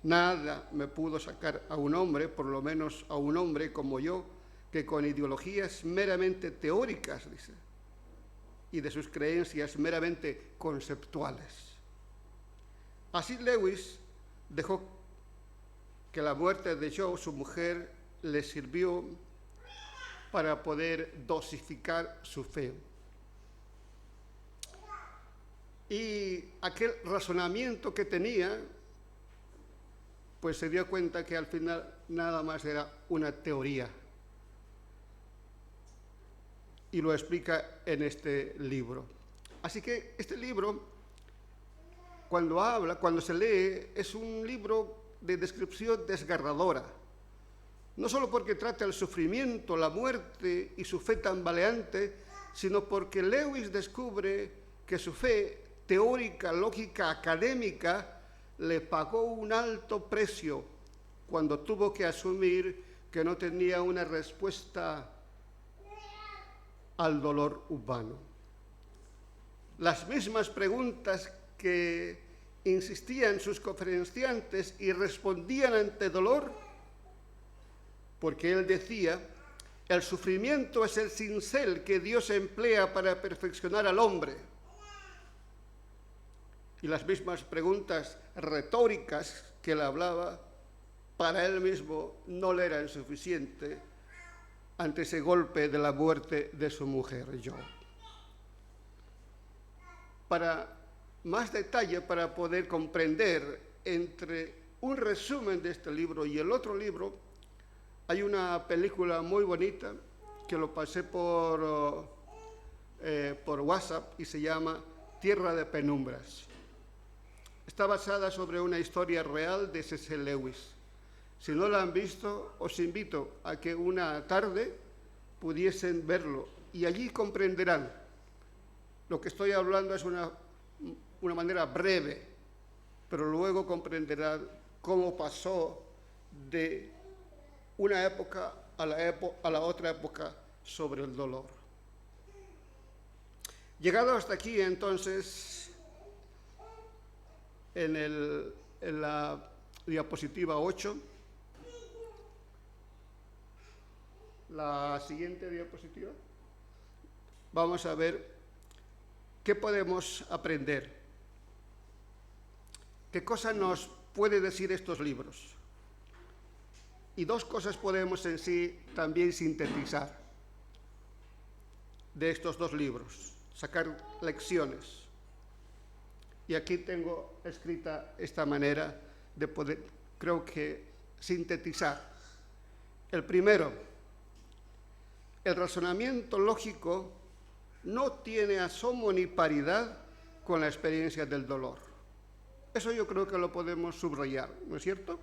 F: Nada me pudo sacar a un hombre, por lo menos a un hombre como yo, que con ideologías meramente teóricas, dice, y de sus creencias meramente conceptuales. Así Lewis dejó que la muerte de Joe, su mujer, le sirvió para poder dosificar su fe. Y aquel razonamiento que tenía, pues se dio cuenta que al final nada más era una teoría. Y lo explica en este libro. Así que este libro, cuando se lee, es un libro de descripción desgarradora. No solo porque trata el sufrimiento, la muerte y su fe tambaleante, sino porque Lewis descubre que su fe teórica, lógica, académica, le pagó un alto precio cuando tuvo que asumir que no tenía una respuesta al dolor humano. Las mismas preguntas que insistían sus conferenciantes y respondían ante dolor, porque él decía, el sufrimiento es el cincel que Dios emplea para perfeccionar al hombre. Y las mismas preguntas retóricas que él hablaba, para él mismo no le eran suficientes ante ese golpe de la muerte de su mujer, Joe. Para más detalle, para poder comprender entre un resumen de este libro y el otro libro, hay una película muy bonita que lo pasé por WhatsApp y se llama Tierra de Penumbras. Está basada sobre una historia real de C.S. Lewis. Si no la han visto, os invito a que una tarde pudiesen verlo y allí comprenderán. Lo que estoy hablando es una manera breve, pero luego comprenderán cómo pasó de una época a la otra época sobre el dolor. Llegado hasta aquí, entonces, en la diapositiva 8, la siguiente diapositiva, vamos a ver qué podemos aprender. ¿Qué cosa nos puede decir estos libros? Y dos cosas podemos en sí también sintetizar de estos dos libros, sacar lecciones. Y aquí tengo escrita esta manera de poder, creo que, sintetizar. El primero, el razonamiento lógico no tiene asomo ni paridad con la experiencia del dolor. Eso yo creo que lo podemos subrayar, ¿no es cierto?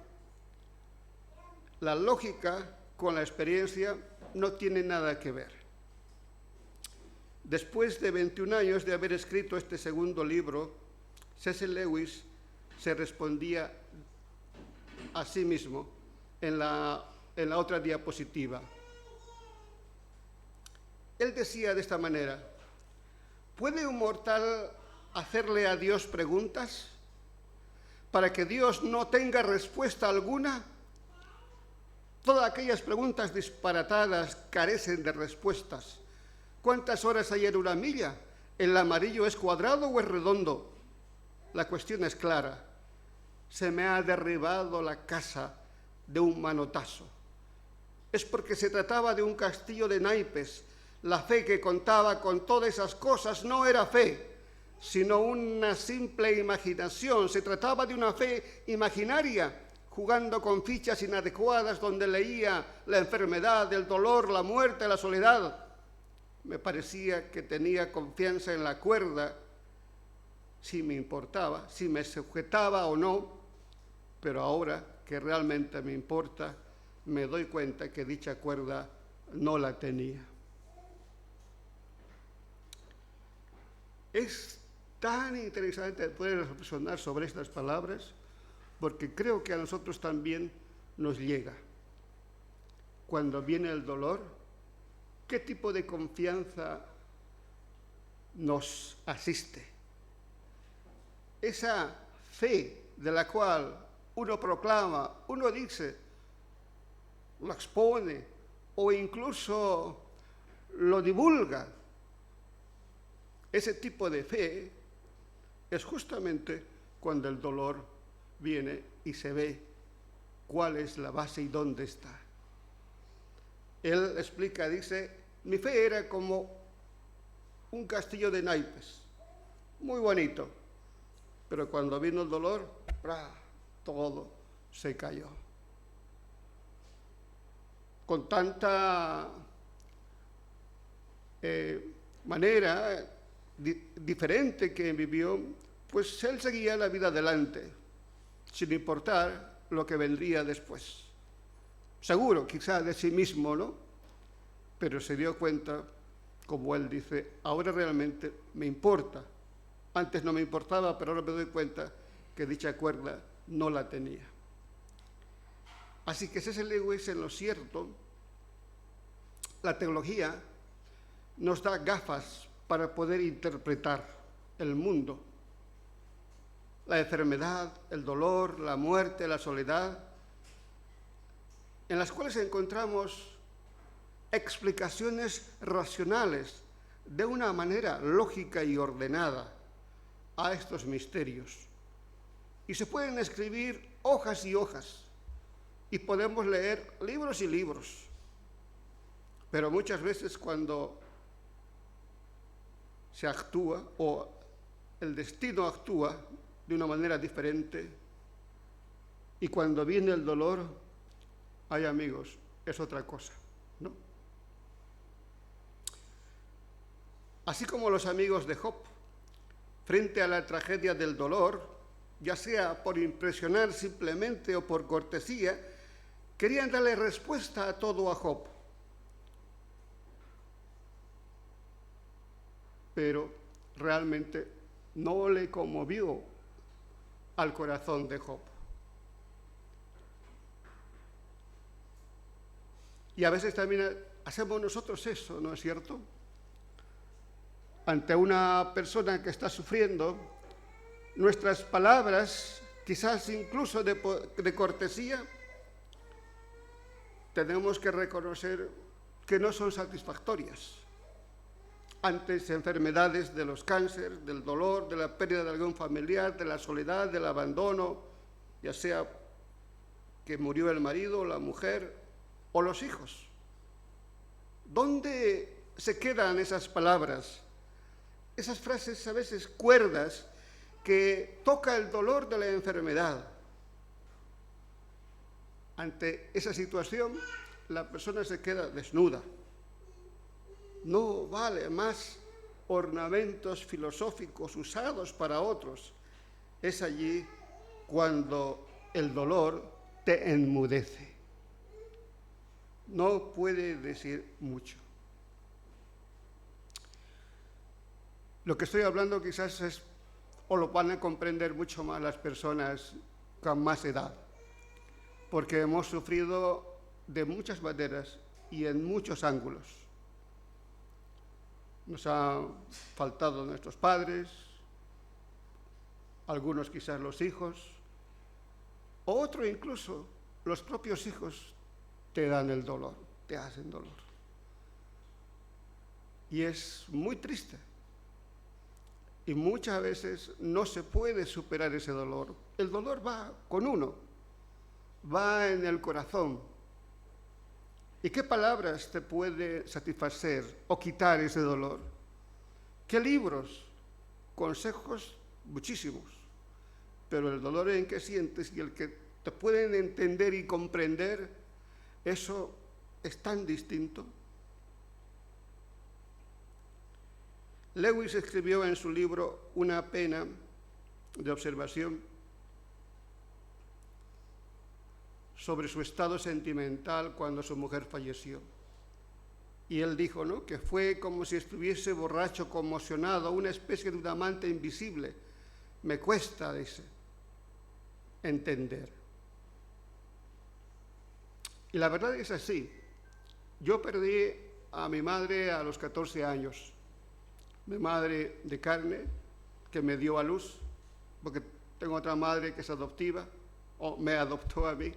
F: La lógica con la experiencia no tiene nada que ver. Después de 21 años de haber escrito este segundo libro, C.S. Lewis se respondía a sí mismo en la otra diapositiva. Él decía de esta manera, ¿puede un mortal hacerle a Dios preguntas para que Dios no tenga respuesta alguna? Todas aquellas preguntas disparatadas carecen de respuestas. ¿Cuántas horas hay en una milla? ¿El amarillo es cuadrado o es redondo? La cuestión es clara. Se me ha derribado la casa de un manotazo. Es porque se trataba de un castillo de naipes. La fe que contaba con todas esas cosas no era fe, sino una simple imaginación. Se trataba de una fe imaginaria, jugando con fichas inadecuadas donde leía la enfermedad, el dolor, la muerte, la soledad. Me parecía que tenía confianza en la cuerda, si me importaba, si me sujetaba o no, pero ahora que realmente me importa, me doy cuenta que dicha cuerda no la tenía. Es tan interesante poder reflexionar sobre estas palabras, porque creo que a nosotros también nos llega? Cuando viene el dolor, ¿qué tipo de confianza nos asiste? Esa fe de la cual uno proclama, uno dice, lo expone o incluso lo divulga. Ese tipo de fe es justamente cuando el dolor viene y se ve cuál es la base y dónde está. Él explica, dice, mi fe era como un castillo de naipes, muy bonito, pero cuando vino el dolor, ¡pra!, todo se cayó. Con tanta manera diferente que vivió, pues él seguía la vida adelante, sin importar lo que vendría después. Seguro, quizá de sí mismo, ¿no? Pero se dio cuenta, como él dice, ahora realmente me importa. Antes no me importaba, pero ahora me doy cuenta que dicha cuerda no la tenía. Así que C.S. Lewis, en lo cierto, la teología nos da gafas para poder interpretar el mundo. La enfermedad, el dolor, la muerte, la soledad, en las cuales encontramos explicaciones racionales de una manera lógica y ordenada a estos misterios. Y se pueden escribir hojas y hojas, y podemos leer libros y libros. Pero muchas veces cuando se actúa o el destino actúa de una manera diferente, y cuando viene el dolor, ay amigos, es otra cosa, ¿no? Así como los amigos de Job, frente a la tragedia del dolor, ya sea por impresionar simplemente o por cortesía, querían darle respuesta a todo a Job. Pero realmente no le conmovió al corazón de Job. Y a veces también hacemos nosotros eso, ¿no es cierto? Ante una persona que está sufriendo, nuestras palabras, quizás incluso de cortesía, tenemos que reconocer que no son satisfactorias. Ante enfermedades de los cánceres, del dolor, de la pérdida de algún familiar, de la soledad, del abandono, ya sea que murió el marido, la mujer o los hijos. ¿Dónde se quedan esas palabras? Esas frases a veces cuerdas que toca el dolor de la enfermedad. Ante esa situación, la persona se queda desnuda. No vale más ornamentos filosóficos usados para otros. Es allí cuando el dolor te enmudece. No puede decir mucho. Lo que estoy hablando quizás es, o lo van a comprender mucho más las personas con más edad, porque hemos sufrido de muchas maneras y en muchos ángulos. Nos han faltado nuestros padres, algunos quizás los hijos, o otro incluso, los propios hijos te dan el dolor, te hacen dolor. Y es muy triste. Y muchas veces no se puede superar ese dolor. El dolor va con uno, va en el corazón. ¿Y qué palabras te puede satisfacer o quitar ese dolor? ¿Qué libros? Consejos muchísimos. Pero el dolor en que sientes y el que te pueden entender y comprender, eso es tan distinto. Lewis escribió en su libro Una pena de observación sobre su estado sentimental cuando su mujer falleció. Y él dijo, ¿no?, que fue como si estuviese borracho, conmocionado, una especie de un amante invisible. Me cuesta, dice, entender. Y la verdad es así. Yo perdí a mi madre a los 14 años. Mi madre de carne, que me dio a luz, porque tengo otra madre que es adoptiva, o me adoptó a mí.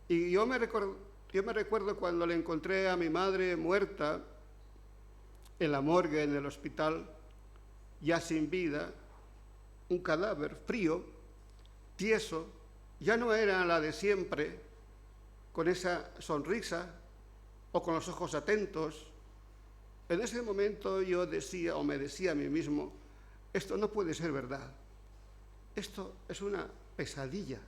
F: Y yo me recuerdo cuando le encontré a mi madre muerta en la morgue, en el hospital, ya sin vida, un cadáver frío, tieso, ya no era la de siempre, con esa sonrisa o con los ojos atentos. En ese momento yo decía, o me decía a mí mismo, esto no puede ser verdad, esto es una pesadilla,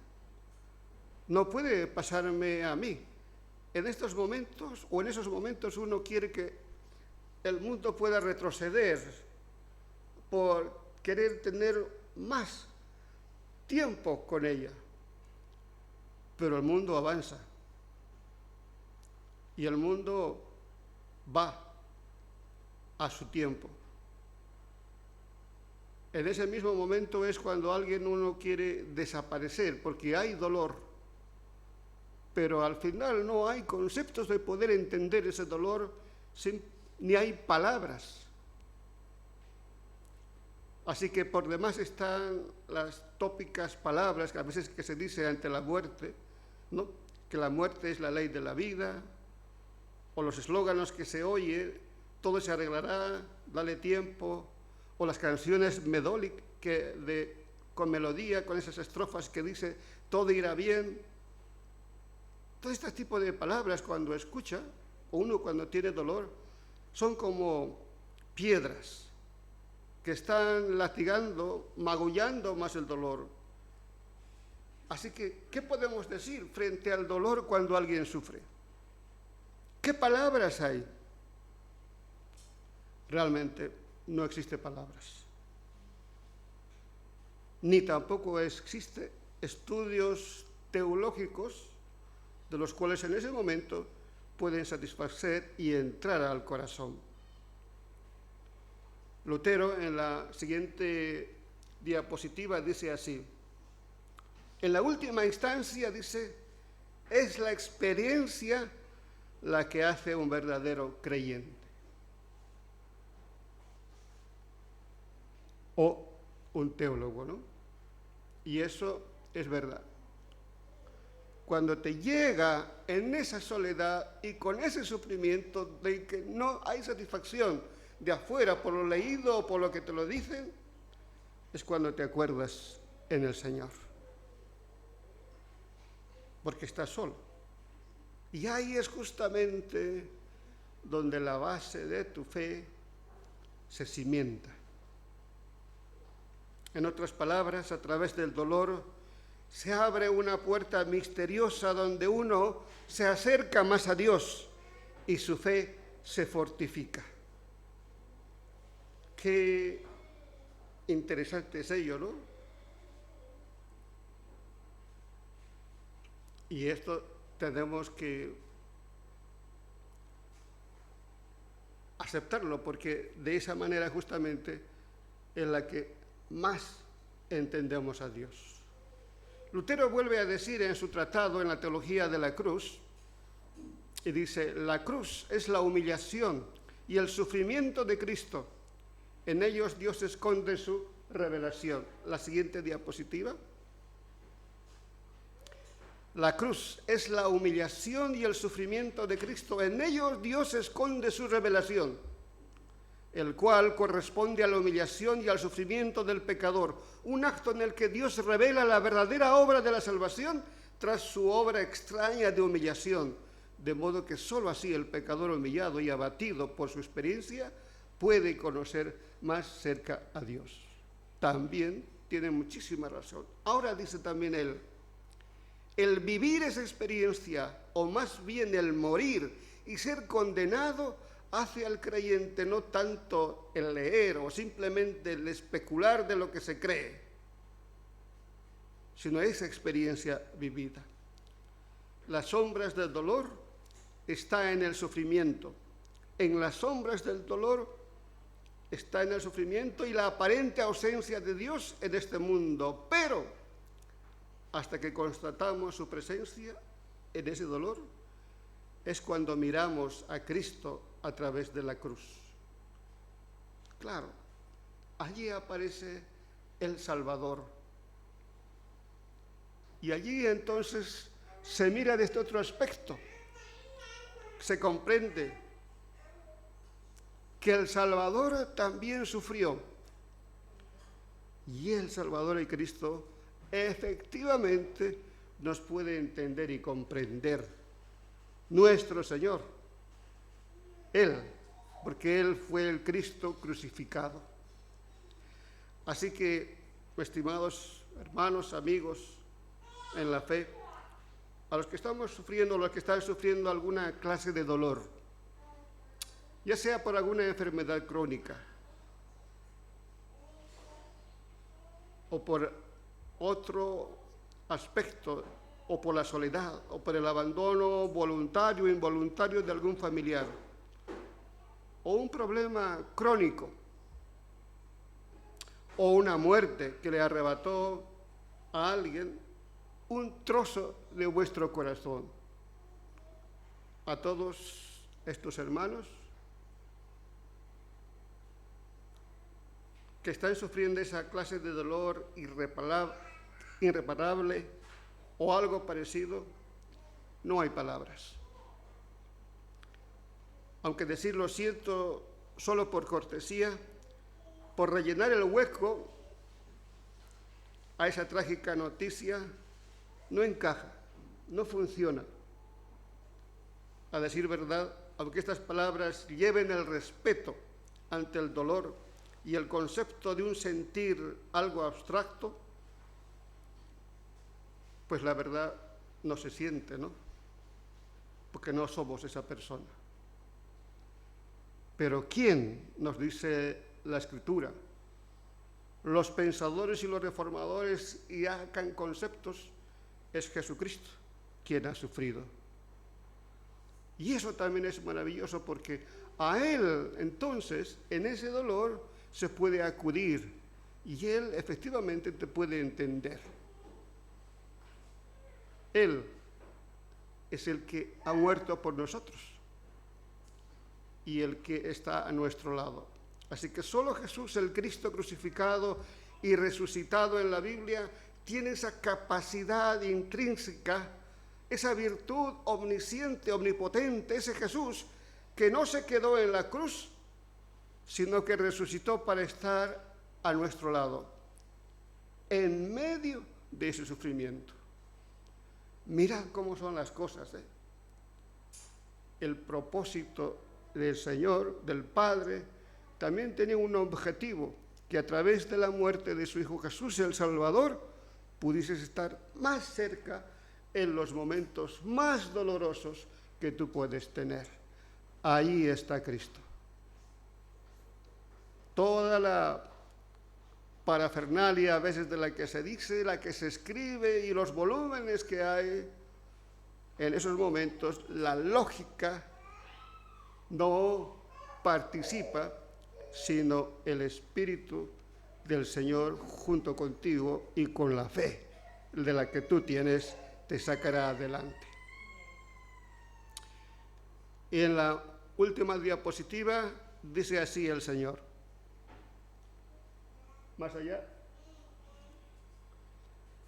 F: no puede pasarme a mí. En estos momentos, o en esos momentos, uno quiere que el mundo pueda retroceder por querer tener más tiempo con ella. Pero el mundo avanza y el mundo va a su tiempo. En ese mismo momento es cuando uno quiere desaparecer, porque hay dolor, pero al final no hay conceptos de poder entender ese dolor, ni hay palabras. Así que por demás están las tópicas palabras que a veces que se dice ante la muerte, ¿no? Que la muerte es la ley de la vida, o los eslóganos que se oye, todo se arreglará, dale tiempo, o las canciones Medolic con melodía, con esas estrofas que dice todo irá bien. Todo este tipo de palabras cuando escucha, o uno cuando tiene dolor, son como piedras que están latigando, magullando más el dolor. Así que, ¿qué podemos decir frente al dolor cuando alguien sufre? ¿Qué palabras hay? Realmente no existe palabras. Ni tampoco existe estudios teológicos de los cuales en ese momento pueden satisfacer y entrar al corazón. Lutero, en la siguiente diapositiva, dice así: en la última instancia, dice, es la experiencia la que hace un verdadero creyente. O un teólogo, ¿no? Y eso es verdad. Cuando te llega en esa soledad y con ese sufrimiento de que no hay satisfacción de afuera por lo leído o por lo que te lo dicen, es cuando te acuerdas en el Señor. Porque estás solo. Y ahí es justamente donde la base de tu fe se cimienta. En otras palabras, a través del dolor se abre una puerta misteriosa donde uno se acerca más a Dios y su fe se fortifica. Qué interesante es ello, ¿no? Y esto tenemos que aceptarlo, porque de esa manera justamente es la que más entendemos a Dios. Lutero vuelve a decir en su tratado en la teología de la cruz, y dice, la cruz es la humillación y el sufrimiento de Cristo. En ellos Dios esconde su revelación. La siguiente diapositiva. La cruz es la humillación y el sufrimiento de Cristo. En ellos Dios esconde su revelación, el cual corresponde a la humillación y al sufrimiento del pecador, un acto en el que Dios revela la verdadera obra de la salvación tras su obra extraña de humillación, de modo que sólo así el pecador humillado y abatido por su experiencia puede conocer más cerca a Dios. También tiene muchísima razón. Ahora dice también él, el vivir esa experiencia, o más bien el morir y ser condenado, hace al creyente no tanto el leer o simplemente el especular de lo que se cree, sino esa experiencia vivida. Las sombras del dolor están en el sufrimiento. En las sombras del dolor está en el sufrimiento y la aparente ausencia de Dios en este mundo. Pero hasta que constatamos su presencia en ese dolor, es cuando miramos a Cristo a través de la cruz. Claro, allí aparece el Salvador. Y allí entonces se mira desde otro aspecto. Se comprende que el Salvador también sufrió. Y el Salvador y Cristo efectivamente nos puede entender y comprender. Nuestro Señor, Él, porque Él fue el Cristo crucificado. Así que, estimados hermanos, amigos en la fe, a los que estamos sufriendo, los que están sufriendo alguna clase de dolor, ya sea por alguna enfermedad crónica o por otro aspecto, o por la soledad, o por el abandono voluntario o involuntario de algún familiar, o un problema crónico, o una muerte que le arrebató a alguien un trozo de vuestro corazón. A todos estos hermanos que están sufriendo esa clase de dolor irreparable o algo parecido, no hay palabras. Aunque decir lo siento solo por cortesía, por rellenar el hueco a esa trágica noticia, no encaja, no funciona. A decir verdad, aunque estas palabras lleven el respeto ante el dolor y el concepto de un sentir algo abstracto, pues la verdad no se siente, ¿no? Porque no somos esa persona. Pero ¿quién, nos dice la Escritura? Los pensadores y los reformadores y hagan conceptos, es Jesucristo quien ha sufrido. Y eso también es maravilloso porque a Él, entonces, en ese dolor se puede acudir y Él efectivamente te puede entender. Él es el que ha muerto por nosotros y el que está a nuestro lado. Así que solo Jesús, el Cristo crucificado y resucitado en la Biblia, tiene esa capacidad intrínseca, esa virtud omnisciente, omnipotente, ese Jesús que no se quedó en la cruz, sino que resucitó para estar a nuestro lado, en medio de ese sufrimiento. Mirad cómo son las cosas, ¿eh? El propósito del Señor, del Padre, también tenía un objetivo, que a través de la muerte de su Hijo Jesús, el Salvador, pudieses estar más cerca en los momentos más dolorosos que tú puedes tener. Ahí está Cristo. Toda la parafernalia a veces de la que se dice, la que se escribe y los volúmenes que hay en esos momentos, la lógica no participa, sino el Espíritu del Señor junto contigo y con la fe de la que tú tienes te sacará adelante. Y en la última diapositiva dice así el Señor. Más allá.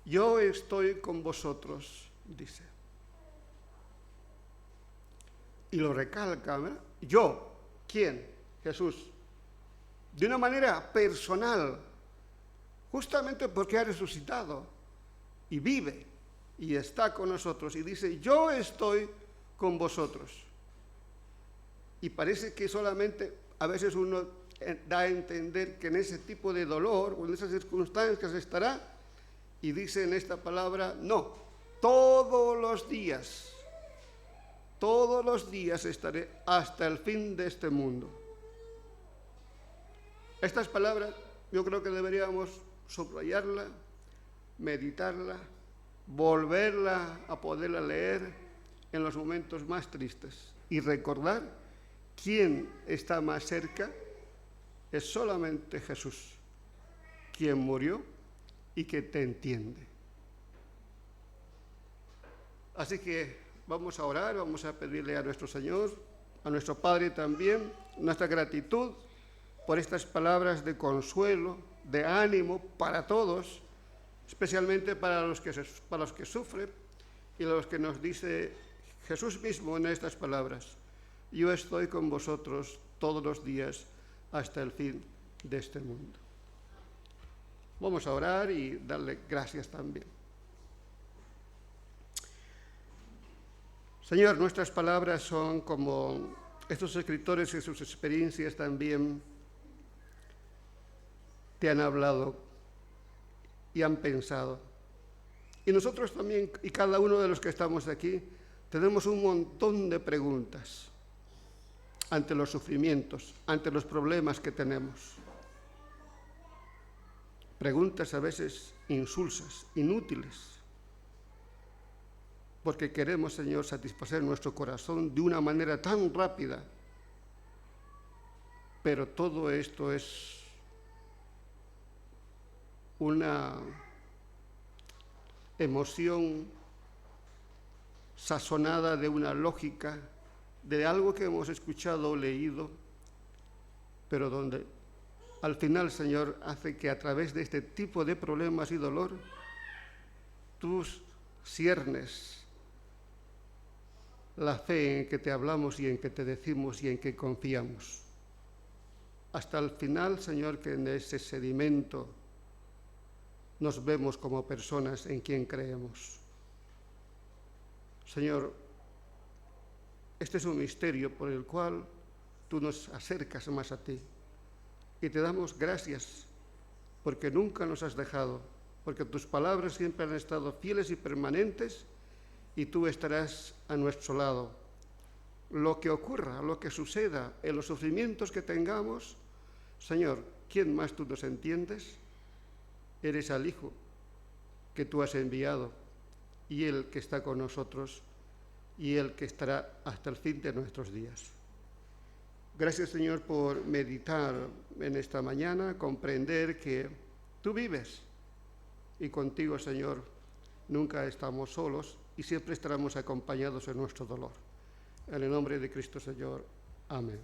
F: Yo estoy con vosotros, dice. Y lo recalca, ¿verdad? Yo, ¿quién? Jesús. De una manera personal, justamente porque ha resucitado y vive y está con nosotros. Y dice, yo estoy con vosotros. Y parece que solamente a veces uno da a entender que en ese tipo de dolor o en esas circunstancias estará, y dice en esta palabra, no, todos los días estaré hasta el fin de este mundo. Estas palabras yo creo que deberíamos subrayarla, meditarla, volverla a poderla leer en los momentos más tristes y recordar quién está más cerca. Es solamente Jesús, quien murió y que te entiende. Así que vamos a orar, vamos a pedirle a nuestro Señor, a nuestro Padre también, nuestra gratitud por estas palabras de consuelo, de ánimo para todos, especialmente para los que sufren, y los que nos dice Jesús mismo en estas palabras: yo estoy con vosotros todos los días hasta el fin de este mundo. Vamos a orar y darle gracias también. Señor, nuestras palabras son como estos escritores que sus experiencias también te han hablado y han pensado. Y nosotros también, y cada uno de los que estamos aquí, tenemos un montón de preguntas ante los sufrimientos, ante los problemas que tenemos. Preguntas a veces insulsas, inútiles, porque queremos, Señor, satisfacer nuestro corazón de una manera tan rápida. Pero todo esto es una emoción sazonada de una lógica, de algo que hemos escuchado o leído, pero donde al final, Señor, hace que a través de este tipo de problemas y dolor, tú ciernes la fe en que te hablamos y en que te decimos y en que confiamos. Hasta el final, Señor, que en ese sedimento nos vemos como personas en quien creemos. Señor, este es un misterio por el cual tú nos acercas más a ti. Y te damos gracias porque nunca nos has dejado, porque tus palabras siempre han estado fieles y permanentes y tú estarás a nuestro lado. Lo que ocurra, lo que suceda, en los sufrimientos que tengamos, Señor, ¿quién más tú nos entiendes? Eres al Hijo que tú has enviado y Él que está con nosotros y Él que estará hasta el fin de nuestros días. Gracias, Señor, por meditar en esta mañana, comprender que tú vives y contigo, Señor, nunca estamos solos y siempre estaremos acompañados en nuestro dolor. En el nombre de Cristo, Señor. Amén.